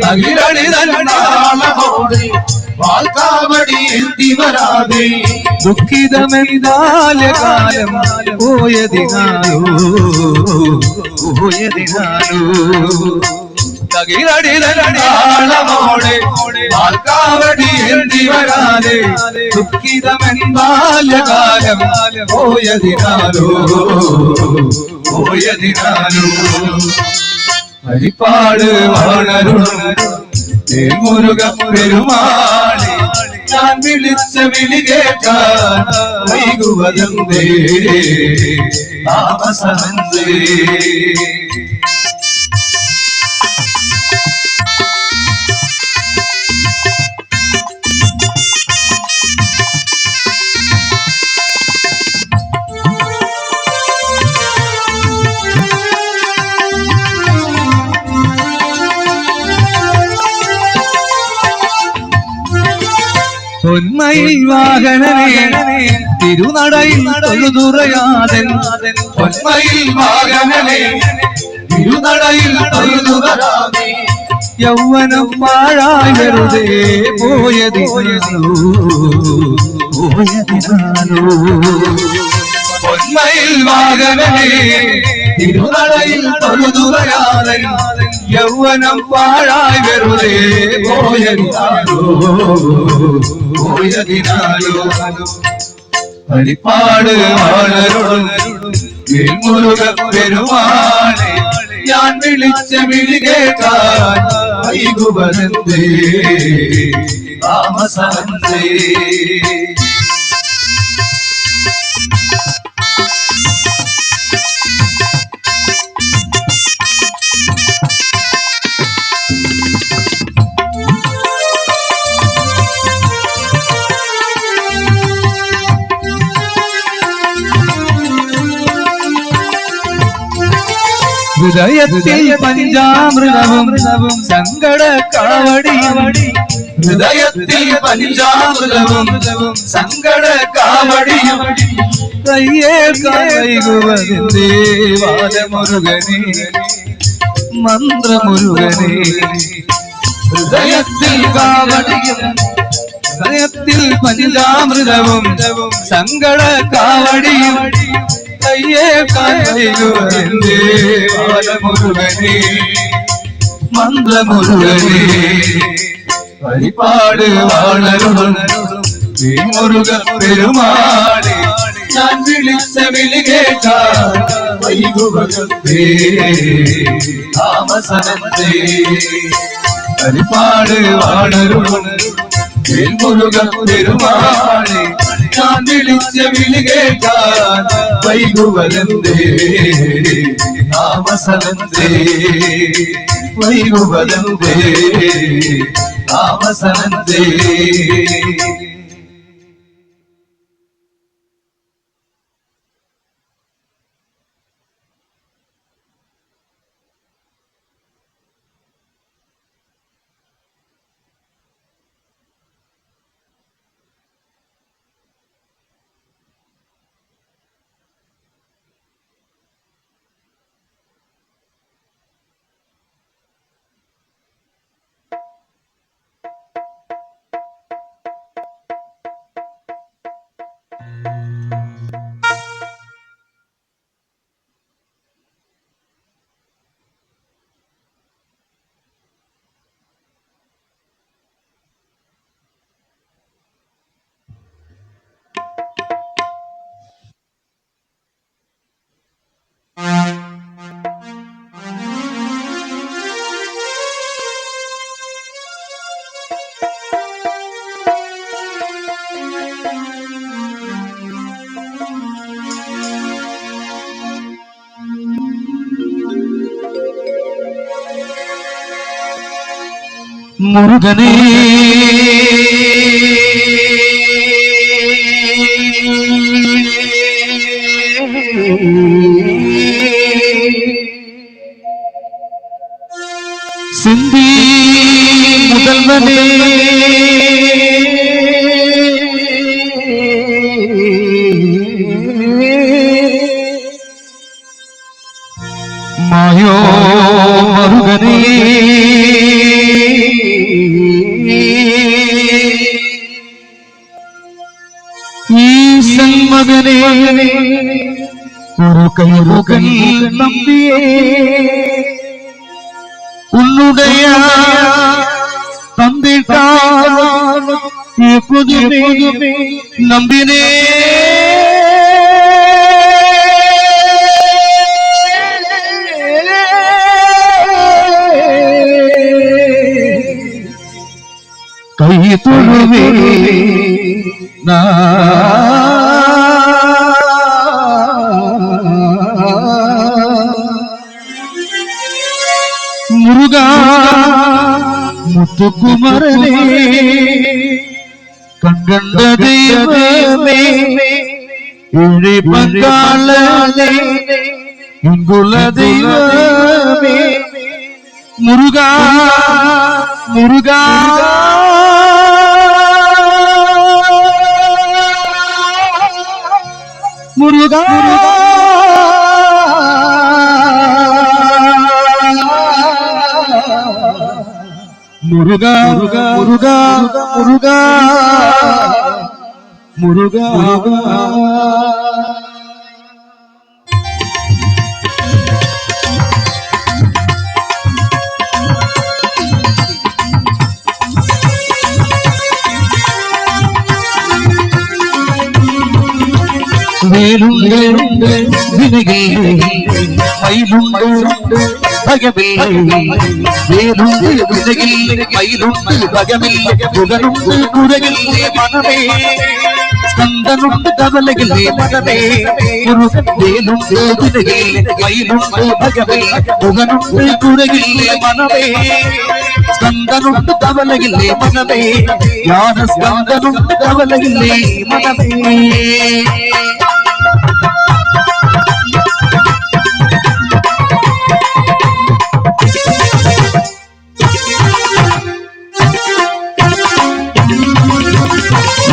തകിലടി താളമോടെ കാവടി ഏന്തി വരാതെ ദുഃഖിതമെന്താല് കാലം പോയതിനാലോ തകിലടി താളമോടെ കാവടി ഏന്തി വരാതെ ദുഃഖിതമെന്താല് കാലം പോയതിനാലോ ഹരിപ്പാട് വളരുളും മുരുക പെരുമാളി ഞാൻ വിളിച്ച വിളി കേൾക്കാൻ വൈകുവതെന്തേ താമസമെന്തേ പൊന്മയിൽ വാഹനനേ തിരുനടയിൽ തൊഴുതുറയാതൻ പൊന്മയിൽ വാഹനനേ തിരുനടയിൽ തൊഴുതുറയാതെ യൗവനം പാഴായി വെറുതെ പോയതിനാലോ പൊന്മയിൽ വാഹനനേ തിരുനടയിൽ തൊഴുതുറയാതെ യൗവനം പാഴായി വെറുതെ പോയതിനാലോ ഹരിപ്പാട് വളരുളും മുരുക പെരുമാളെ ഞാൻ വിളിച്ച വിളി കേൾക്കാൻ വൈകുവതെന്തേ താമസമെന്തേ ഹൃദയത്തിൽ പഞ്ചാമൃതവും സങ്കട കാവടിയും ഹൃദയത്തിൽ പഞ്ചാമൃതവും സങ്കട കാവടിയും കയ്യേൽക്കായികുവതിന്റെ വാദമുരുകനെ മന്ത്രമുരുകനെ ഹൃദയത്തിൽ കാവടിയും ഹൃദയത്തിൽ പഞ്ചാമൃതവും സങ്കട കാവടിയും കയ്യേൽക്കായികുവതിന്റെ വാദമുരുകനെ മന്ത്രമുരുകനെ ഹരിപ്പാട് വളരുളും മുരുക പെരുമാളെ ഞാൻ വിളിച്ച വിളി കേൾക്കാൻ വൈകുവതെന്തേ താമസമെന്തേ ഹരിപ്പാട് വളരുളും മുരുക പെരുമാളെ ഞാൻ വിളിച്ച വിളി കേൾക്കാൻ വൈകുവതെന്തേ താമസമെന്തേ വൈകുവതെന്തേ താമസമെന്തേ മുരുകനേ സിന്ധി മുതൽവനേ മായോ മറുകനേ ഈശൻ മകനേ ഒരു കൈമുകൻ നമ്പിയേ ഉന്നുടയ തന്നിട്ടാണ് പുതുമേ നമ്പിനേ കൈ തൊഴുവേ മുരുകാ മുത്തുകുമരനേ കണ്ട ദൈവമേ ഇഴി പങ്കാളനേ ഇങ്കുല ദൈവമേ മുരുകാ മുരുകാ മുരുകാ മുരുകാ മുരുകാ മുരുകാ മുരുകാ വേലുണ്ട് വിനകേ മയിലുണ്ട് ഭഗവില്ലേ വേലുണ്ട് വിനകിൽ മയിലുണ്ട് ഭഗവില്ലേ മുഖനുണ്ട് കുരകില്ലേ മനമേ സ്കന്ദനുണ്ട് കവലകില്ലേ മനമേ മുരുകൻ വേലുണ്ട് വിനകിൽ മയിലുണ്ട് ഭഗവില്ലേ മുഖനുണ്ട് കുരകില്ലേ മനമേ സ്കന്ദനുണ്ട് കവലകില്ലേ മനമേ ജ്ഞാന സ്കന്ദനുണ്ട് കവലകില്ലേ മനമേ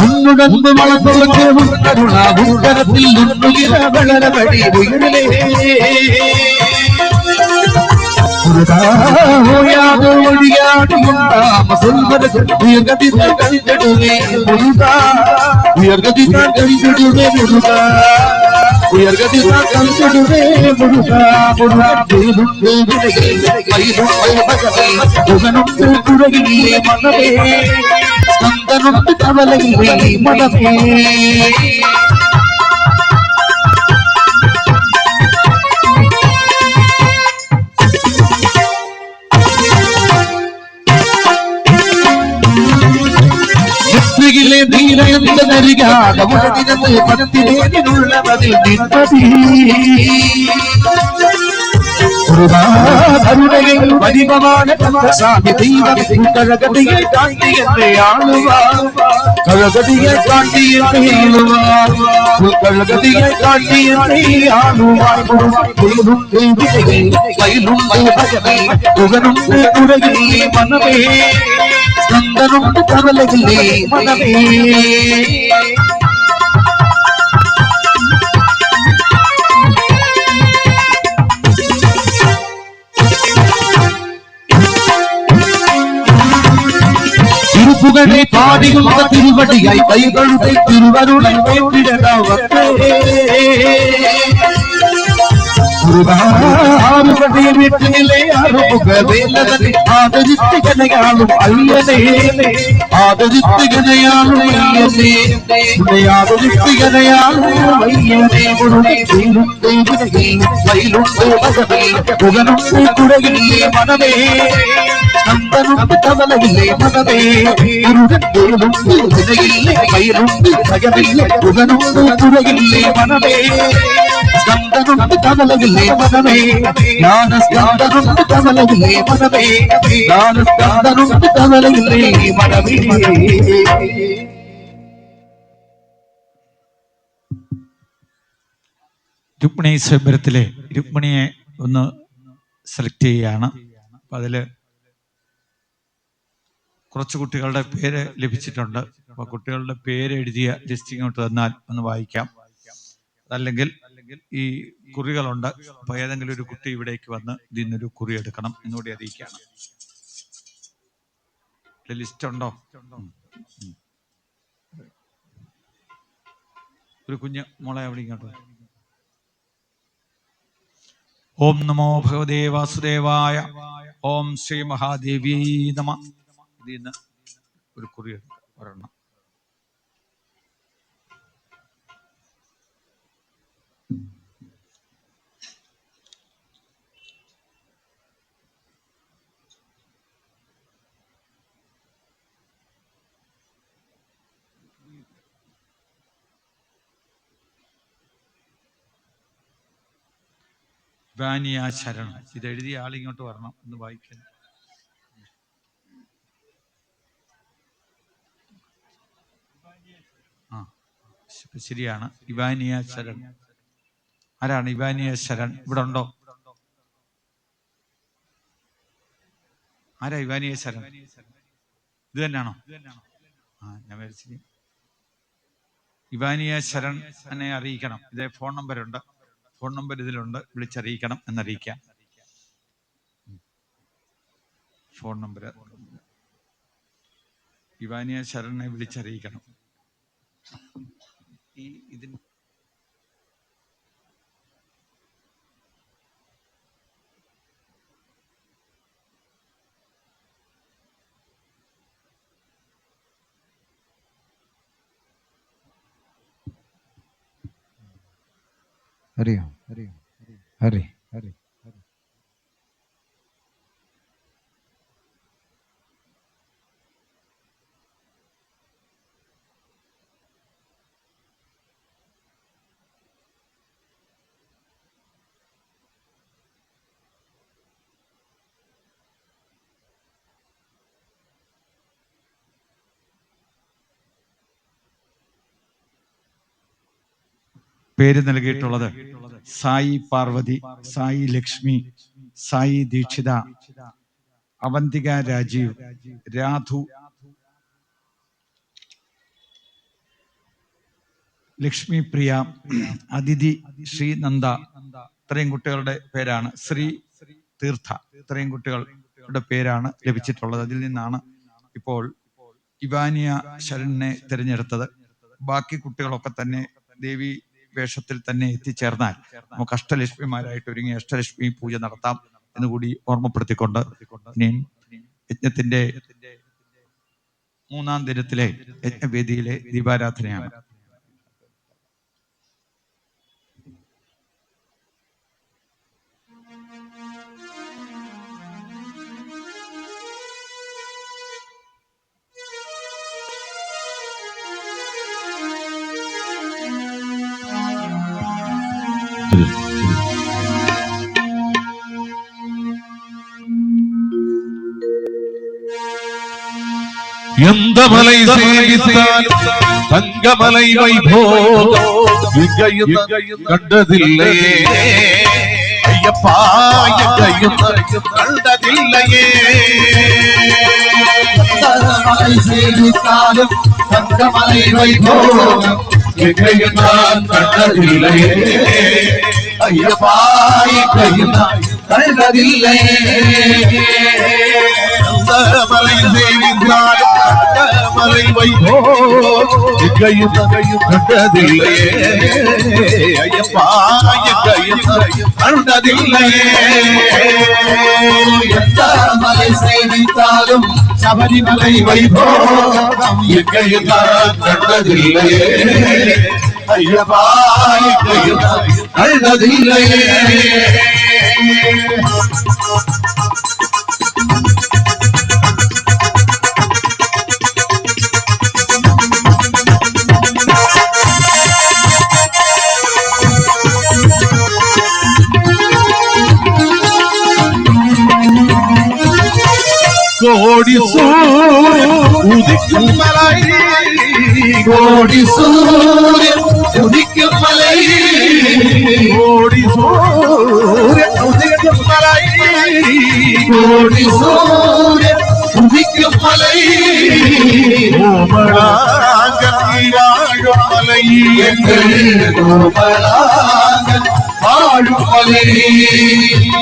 ഉന്നുടമ്പ് വളർത്തുള്ള കരുണാഭൂതരത്തിൽ ഉന്നുകില വളരെ വഴി ഉയരിലേ ഓയാതെ ഒഴിയാടുണ്ടാമ സുൽമരകൾ ഉയർഗതി കണ്ടിടുവേ മുരുക ഉയർഗതി കണ്ടിടുവേ മുരുക ഉയർഗതി കണ്ടിടുവേ മുരുക മുരുകനുണ്ട് മുഖനുണ്ട് കുഴകില്ലേ മനമേ സ്കന്ദനുണ്ട് കവലയില്ലേ മനമേ ധീരന്റെ നരികാടമുഴകിനത് പത്തിനേതിനുള്ള മതിൽ നിന്മതി കരുണയിൽ പരിമമാണ് കണ്ടസാമി ദൈവം കഴകതിയെ കാട്ടി എന്നെ ആളുവാ കഴകതിയെ കാട്ടി എന്നെ കഴകതിയെ കാട്ടി എന്നെ ആളുവായിലുണ്ട് ഭഗവേ മുഖനുണ്ട് കുരകില്ലേ മനമേ സ്കന്ദനുണ്ട് കവലകില്ലേ മനമേ തിരുപ്പുകളെ പാടിയുള്ള തിരുവടിയായി കൈകളുടെ തിരുവരുളെ വീട്ടിലെ ആറുമുഖവേലവനെ ആദരിത്തുകനയാളും അയ്യനേ ആദരിത്തുകനയാളും അയ്യനേ ആദരിത്തുകനയാളും അയ്യനേ വയിലുണ്ട് ഭഗവേ മുഖനുണ്ട് കുഴകില്ലേ മനമേ സ്കന്ദനുണ്ട് കവലയില്ലേ മനമേ മുരുകനുണ്ട് വിനയില്ലേ മയിലുണ്ട് ഭഗവില്ലേ മുഖനുണ്ട് കുഴകില്ലേ മനമേ സ്കന്ദനുണ്ട് കവലയില്ലേ മനമേ ജ്ഞാന സ്കന്ദനുണ്ട് കവലയില്ലേ മനമേ ജ്ഞാന സ്കന്ദനുണ്ട് കവലയില്ലേ മനമേ. രുക്മിണി സ്വയംവരത്തിലെ രുക്മിണിയെ ഒന്ന് സെലക്ട് ചെയ്യുകയാണ്. അപ്പം അതിൽ കുറച്ച് കുട്ടികളുടെ പേര് ലഭിച്ചിട്ടുണ്ട്. അപ്പോൾ കുട്ടികളുടെ പേര് എഴുതിയ ലിസ്റ്റ് ഇങ്ങോട്ട് തന്നാൽ ഒന്ന് വായിക്കാം. അതല്ലെങ്കിൽ ഈ കുറികളുണ്ട്. അപ്പൊ ഏതെങ്കിലും ഒരു കുട്ടി ഇവിടേക്ക് വന്ന് ഇതിന്നൊരു കുറി എടുക്കണം എന്നുകൂടി അറിയിക്കുകയാണ്. ലിസ്റ്റ് ഉണ്ടോ? ഒരു കുഞ്ഞ് മോളെ അവിടെ ഇങ്ങോട്ട്. ഓം നമോ ഭഗവതേ വാസുദേവായ. ഓം ശ്രീ മഹാദേവി നമ. ഇതിന്ന് ഒരു കുറി എടുക്കുക, ഒരെണ്ണം. വാനിയ ശരണം. ഇത് എഴുതിയ ആളിങ്ങോട്ട് വരണം എന്ന് വായിക്കാൻ. ആ ശരിയാണ്. ഇവാനിയ ശരൺ. ആരാണ് ഇവാനിയ ശരൺ? ഇവിടെ ഉണ്ടോ? ആരാ ഇവാനിയ ശരൺ? ഇത് തന്നെയാണോ? ആ ഞാൻ വിചാരിച്ചു ഇവാനിയ ശരൺ എന്നെ അറിയിക്കണം. ഇതേ ഫോൺ നമ്പറുണ്ട്. ഫോൺ നമ്പർ ഇതിലുണ്ട്, വിളിച്ചറിയിക്കണം എന്നറിയിക്കാം. ഫോൺ നമ്പർ ഇവാനിയ ശരണിനെ വിളിച്ചറിയിക്കണം. ഈ ഇതിന് അറിയോ? ഹരി ഹരി പേര് നൽകിയിട്ടുള്ളത് സായി പാർവതി, സായി ലക്ഷ്മി, സായി ദീക്ഷിത, അവന്തിക രാജീവ്, രാധു, ലക്ഷ്മി പ്രിയ, അതിഥി, ശ്രീനന്ദ. ഇത്രയും കുട്ടികളുടെ പേരാണ്. ശ്രീ തീർത്ഥ. ഇത്രയും കുട്ടികളുടെ പേരാണ് ലഭിച്ചിട്ടുള്ളത്. അതിൽ നിന്നാണ് ഇപ്പോൾ ഇവാനിയ ശരണിനെ തിരഞ്ഞെടുത്തത്. ബാക്കി കുട്ടികളൊക്കെ തന്നെ ദേവി വേഷത്തിൽ തന്നെ എത്തിച്ചേർന്നാൽ നമുക്ക് അഷ്ടലക്ഷ്മിമാരായിട്ട് ഒരുങ്ങി അഷ്ടലക്ഷ്മി പൂജ നടത്താം എന്നുകൂടി ഓർമ്മപ്പെടുത്തിക്കൊണ്ട് ഇനി യജ്ഞത്തിന്റെ 3-ാം ദിനത്തിലെ യജ്ഞവേദിയിലെ ദീപാരാധനയാണ്. எந்த மலை சேவித்தாலும் தங்கமலை வைபோகம் கண்டதில்லையே ஐயப்பா, எங்கையும் கண்டதில்லையே. மலை சேவித்தாலும் தங்கமலை வைபோகம் எங்கையும் நான் கண்டதில்லையே ஐயப்பா, எங்கையும் கண்டதில்லையே. மலை சேவித்தாலும் தங்கமலை வைபோகம் எங்கையும் கண்டதில்லையே ஐயப்பா, எங்கையும் கண்டதில்லையே. எந்த மலை சேவித்தாலும் சபரிமலை வைபோகம் எங்கையும் நான் கண்டதில்லையே ஐயப்பா, எங்கையும் கண்டதில்லையே. கோடி உதிக்கும் மலை, கோடி சூரியன் உதிக்கும் மலை, கோடி சூரியன் உதிக்கும் மலை, கோடி சூரியன் உதிக்கும் மலை, கோமளாங்கி வாழும் மலை, வாழும் மலை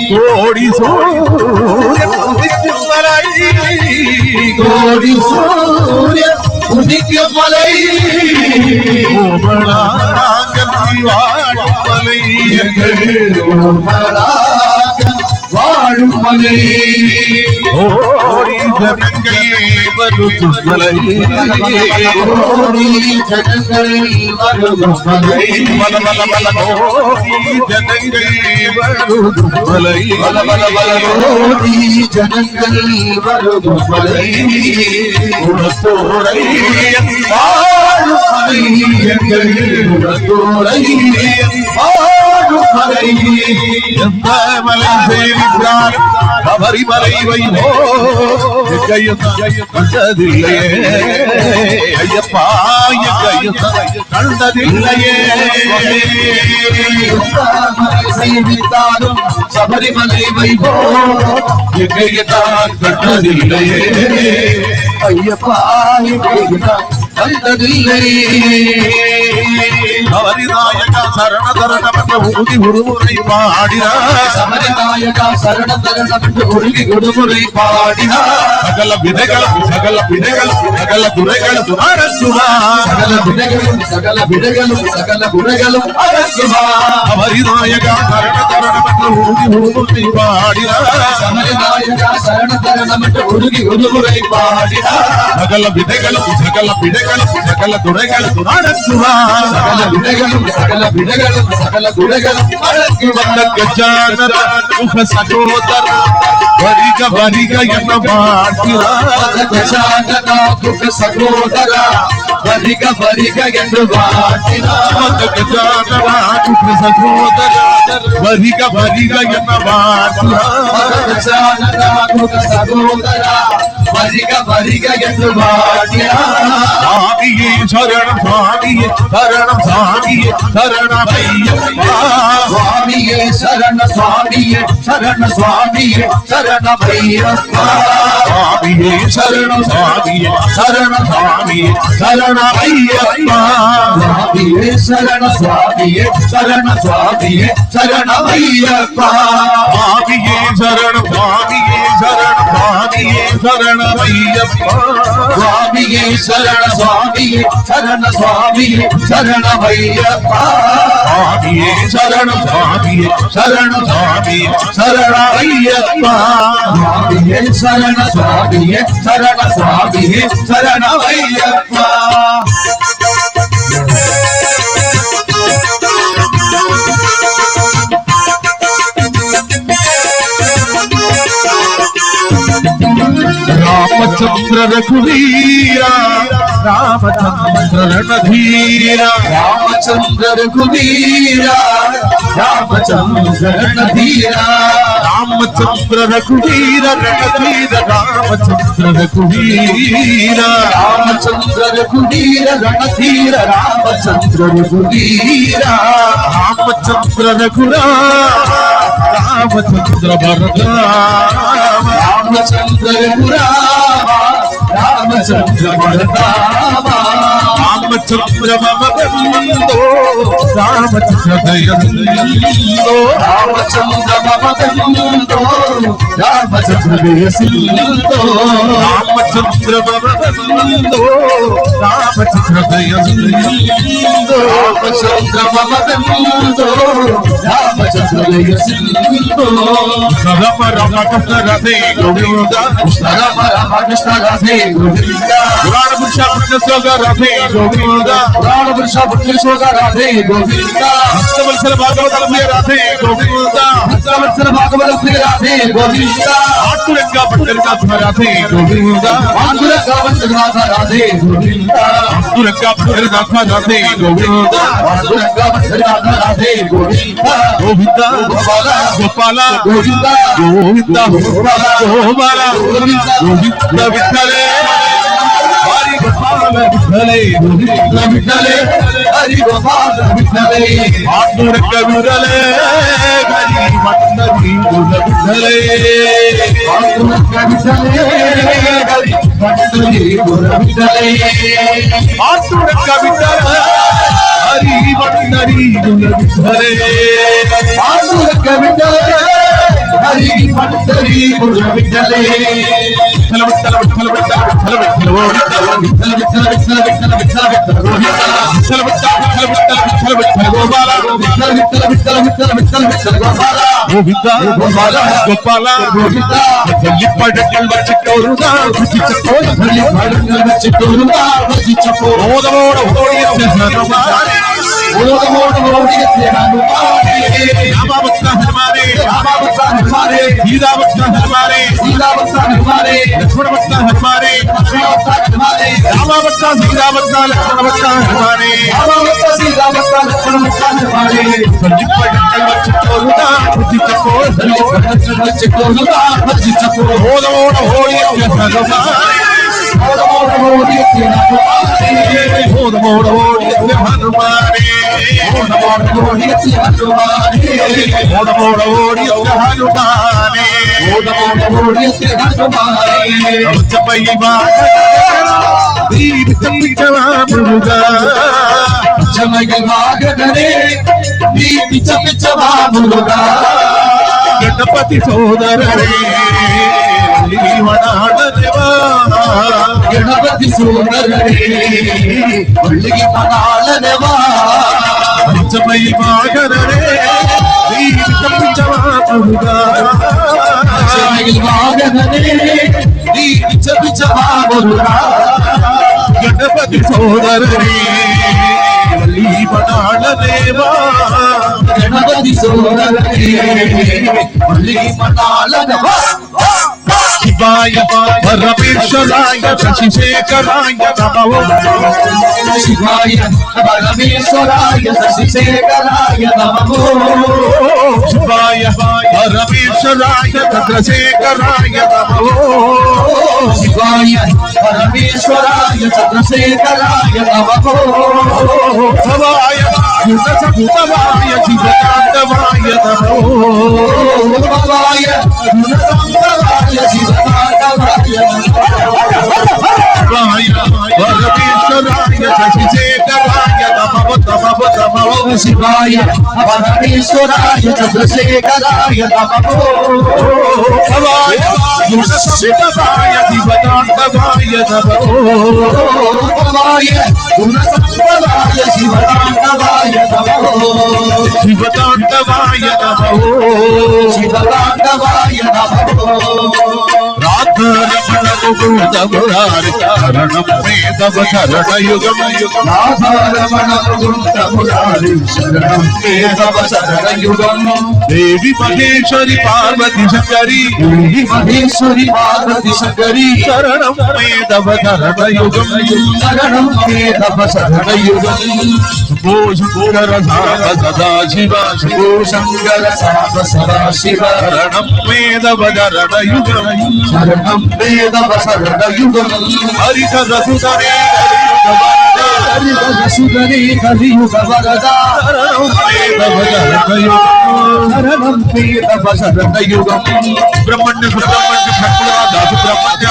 கோடி சூரியன் உதிக்கும் மலை கோடி சூரியன் உதிக்கும் மலை வாழும் மலை வாழும் மலை ஓடி ஜனங்கள் வருகும் மலை ஓடி ஜனங்கள் வருகும் மலை மல மல மல ஓடி ஜனங்கள் வருகும் மலை மல மல மல ஓடி ஜனங்கள் வருகும் மலை உணத்தோரை வாழும் மலை எங்கள் உணத்தோரை வாழும் மலை எந்த மலை சேவித்தார் அவரிமலை வைவோ கண்டதில்லையே ஐயப்பா கண்டதில்லையே சேவித்தாலும் சபரிமலை வைவோ எங்கையத்தான் கண்டதில்லையே ஐயப்பா கண்டதில்லையே சபரிநாயக சரண தரணம் என்ற உறுதி ஒருமுறை பாடினார் சபரிநாயக சரண தரணம் என்று உறுதி ஒருமுறை பாடினார் சகல விதைகளும் சகல விதைகளும் சகல குறைகளும் அடங்குவார் சகல விதைகளும் சகல விதைகளும் சகல குறைகளும் அடங்குவார் சபரிநாயக சரண தரணம் என்று உறுதி ஒருமுறை பாடினார் சபரிநாயக சரண தரணம் என்று உறுதி ஒருமுறை பாடினார் சகல விதைகளும் சகல விதைகளும் சகல குறைகளும் அடங்குவார் சகல விதைகளும் சகல விதைகளும் சகல குறைகளும் அடங்கி வந்த கஜானர முக சகோதர வரிக வரிக என்ன மாட்டினார் கஜானர முக சகோதர வரிக வரிக என்று மாட்டினார் கஜானர முக சகோதர வரிக வரிக என்ன மாட்டினார் கஜானர முக சகோதர வரிக வரிக என்று மாட்டினார் சாமியே சரணம் சாமியே சரணம் சாமியே சரணமையப்பா சுவாமியே சரண சுவாமியே சரண சுவாமியே சரணமையப்பா சுவாமியே சரணம் சுவாமியே சரண சுவாமியே சரணமையப்பா சுவாமியே சரண சுவாமியே சரண சுவாமியே சரணமையப்பா சுவாமியே சரணம் சுவாமியே சரண சுவாமியே சரணமையப்பா சுவாமியே சரண சுவாமியே சரண சுவாமியே சரணமையப்பா சுவாமியே சரணம் சுவாமியே சரண சுவாமியே சரணமையப்பா சுவாமியே சரண சுவாமியே சரண சுவாமியே சரணமையப்பா रामचंद्र रघुवीरा रामचंद्र रणधीरा रामचंद्र रघुवीरा रामचंद्र रणधीरा रामचंद्र रघुवीर रणधीर रामचंद्र रघुवीरा रामचंद्र रघुवीर रणधीर रामचंद्र रघुवीरा रामचंद्र रघुराम रामचंद्र भरतराम रामचंद्र रघुराम रामचंद्र भरतराम रामचंद्र मम बंधो रामचंद्र दयसिंधो रामचंद्र मम बंधो रामचंद्र दयसिंधो रामचंद्र मम बंधो रामचंद्र दयसिंधो रामचंद्र मम बंधो रामचंद्र दयसिंधो राम राम कृष्ण राधे गोविंद राम राम कृष्ण राधे गोविंद पुराण पुरुष पुण्य श्लोक राधे गोविंद पुराण पुरुष पुण्य श्लोक राधे गोविंद हस्तवत्सल भागवत प्रिय राधे गोविंद हस्तवत्सल भागवत प्रिय राधे गोविंद आतुरंग पट्टरका राधे गोविंद आतुरंग पट्टरका राधे गोविंद आतुरंग पट्टरका राधे गोविंद आतुरंग पट्टरका राधे गोविंद गोविंद गोपाला गोपाला गोविंद गोविंद गोपाला गोपाला गोविंद गोविंद विठ्ठले हरि गोपाल विठ्ठले गोविंद विठ्ठले हरि गोपाल विठ्ठले आतुरंग विठ्ठले हरि मंडली विठ्ठले आतुरंग विठ्ठले हरि मंडली विठ्ठले आतुरंग विठ्ठले హరి వందరి గుణవిధరే పాండురంగ విఠలే హరి వందరి గుణవిఠలే విఠల విఠల విఠల విఠల విఠల విఠల ఓ విఠల విఠల విఠల విఠల విఠల విఠల విఠల గోవిందా విఠల విఠల విఠల విఠల విఠల విఠల గోపాల విఠల విఠల విఠల విఠల విఠల విఠల గోపాల ഗോവിന്ദ ഗോപാല ഗോപാല ഗോവിന്ദ പള്ളിപ്പഴങ്ങൾ വച്ചിട്ടോരുക ഭജിച്ചപ്പോൾ പള്ളിപ്പഴങ്ങൾ വച്ചിട്ടോരുക ഭജിച്ചപ്പോൾ ഓതമോടെ ഓടിയ ഹനുമാനെ ഓതമോടെ ഓടിയ ഹനുമാനെ രാമഭക്ത ഹനുമാനെ രാമഭക്ത ഹനുമാനെ സീതാഭക്ത ഹനുമാനെ സീതാഭക്ത ഹനുമാനെ ലക്ഷ്മണഭക്ത ഹനുമാനെ ലക്ഷ്മണഭക്ത ഹനുമാനെ രാമഭക്ത സീതാഭക്ത ലക്ഷ്മണഭക്ത ഹനുമാനെ രാമഭക്ത സീതാഭക്ത ലക്ഷ്മണഭക്ത ഹനുമാനെ പള്ളിപ്പഴങ്ങൾ വച്ചിട്ടോരുക ഭജിച്ചപ്പോൾ പള്ളിപ്പഴങ്ങൾ വച്ചിട്ടോരുക ഭജിച്ചപ്പോൾ ഓതമോടെ ഓടിയ ഹനുമാനെ ഓതമോടെ ഓടിയ ഹനുമാനെ ഓതമോടെ ഓടിയ ഹനുമാനെ ഓതമോടെ ഓടിയ ഹനുമാനെ ഓതമോടെ ഓടിയ ഹനുമാനെ ഓതമോടെ ഓടിയ ഹനുമാനെ ചമയ വാഹനനെ നീ പിച്ച പിച്ച വാമുക ഗണപതി സോദരനെ വനാടനവാ ഗണപതി സോദരനെ പള്ളിക്ക് മണാളനവാ പഞ്ചമയി വാഹനനെ ചമയ വാഹനനെ നീ പിച്ച പിച്ച വാമുക ഗണപതി സോദരനെ വനാടനവാ ഗണപതി സോദരനെ പള്ളിക്ക് മണാളനവാ శివాయ పరమేశ్వరాయ శశిశేఖరాయ నమో శివాయ పరమేశ్వరాయ శశిశేఖరాయ నమో శివాయ పరమేశ్వరాయ చంద్రశేఖరాయ నమో శివాయ పరమేశ్వరాయ చంద్రశేఖరాయ నమో భవాయ గుణసముతవాయ శివతాండవాయ నమో భవాయ గుణసముతవాయ శివతాండవాయ శివాయ పరమేశ్వరాయ శశిశేఖరాయ నమో నమో నమో శివాయ పరమేశ్వరాయ చంద్రశేఖరాయ నమో భవాయ గుణసముతవాయ శివతాండవాయ నమో భవాయ గుణసముతవాయ శివతాండవాయ నమో శివతాండవాయ నమో శివతాండవాయ నమో రాధరమణ ముకుంద మురారి శరణం వేదవ శరణయుగం యుగం రాధారమణ ముకుంద మురారి శరణం వేదవ శరణయుగం దేవి మహేశ్వరి పార్వతి శంకరి దేవి మహేశ్వరి పార్వతి శంకరి శరణం వేదవ శరణయుగం శరణం వేదవ శరణయుగం శుభో శంకర సామ సదా శివ శుభో శంకర సామ సదాశివ శరణం వేదవ శరణయుగం శరణం వేదవ శరణయుగం హరిహర సుధరే హరిహర సుధరే కలియుగ వరద శరణం వేదవ శరణయుగం శరణం వేదవ శరణయుగం సుబ్రహ్మణ్య సుబ్రహ్మణ్య సత్పురాధ సుబ్రహ్మణ్య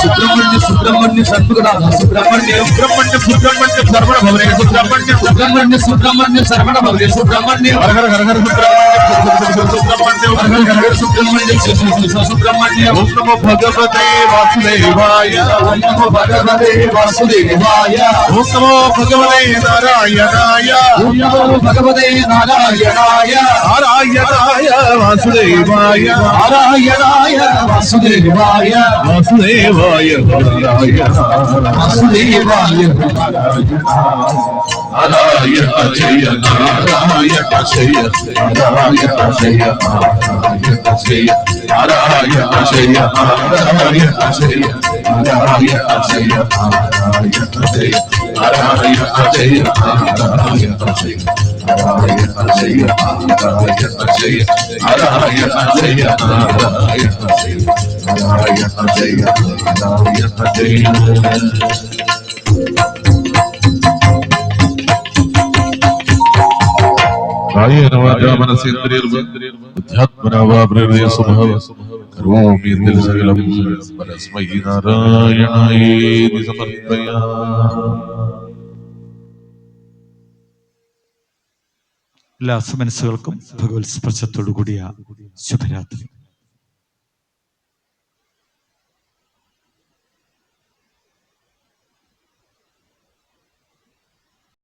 సుబ్రహ్మణ్య సద్గురునాథ సుబ్రహ్మణ్య సుబ్రహ్మణ్య సుబ్రహ్మణ్య సర్వణ భవనే సుబ్రహ్మణ్య సుబ్రహ్మణ్య సుబ్రహ్మణ్య శరవణ భవ్య సుబ్రహ్మణ్య హర హర హర హర సుబ్రహ్మణ్య సుబ్రహ్మణ్య సుబ్రహ్మణ్య ఓం నమో భగవతే వాసుదేవాయ ఓం నమో భగవతే వాసుదేవాయ ఓం నమో భగవతే నారాయణాయ ఓం నమో భగవతే నారాయణాయ నారాయణాయ వాసుదేవాయ నారాయణాయ వాసుదేవాయ వాసుదేవాయ వాసుదేవాయ నారాయణ జయ నారాయణ జయ నారాయణ జయ నారాయణ జయ నారాయణ జయ నారాయణ జయ నారాయణ జయ నారాయణ జయ నారాయణ జయ నారాయణ జయ నారాయణ జయ నారాయణ జయ నారాయణ జయ నారాయణ జయ నారాయణ జయ నారాయణ జయ కాయేన వాచా మనసేంద్రియర్బుద్ధ్యాత్మనా వా ప్రేరయ స్వభావ కరోమి యద్యత్ సకలం పరస్మై నారాయణాయేతి సమర్పయామి. എല്ലാ സുമനസ്സുകൾക്കും ഭഗവത് സ്പർശത്തോടു കൂടിയ ശുഭരാത്രി.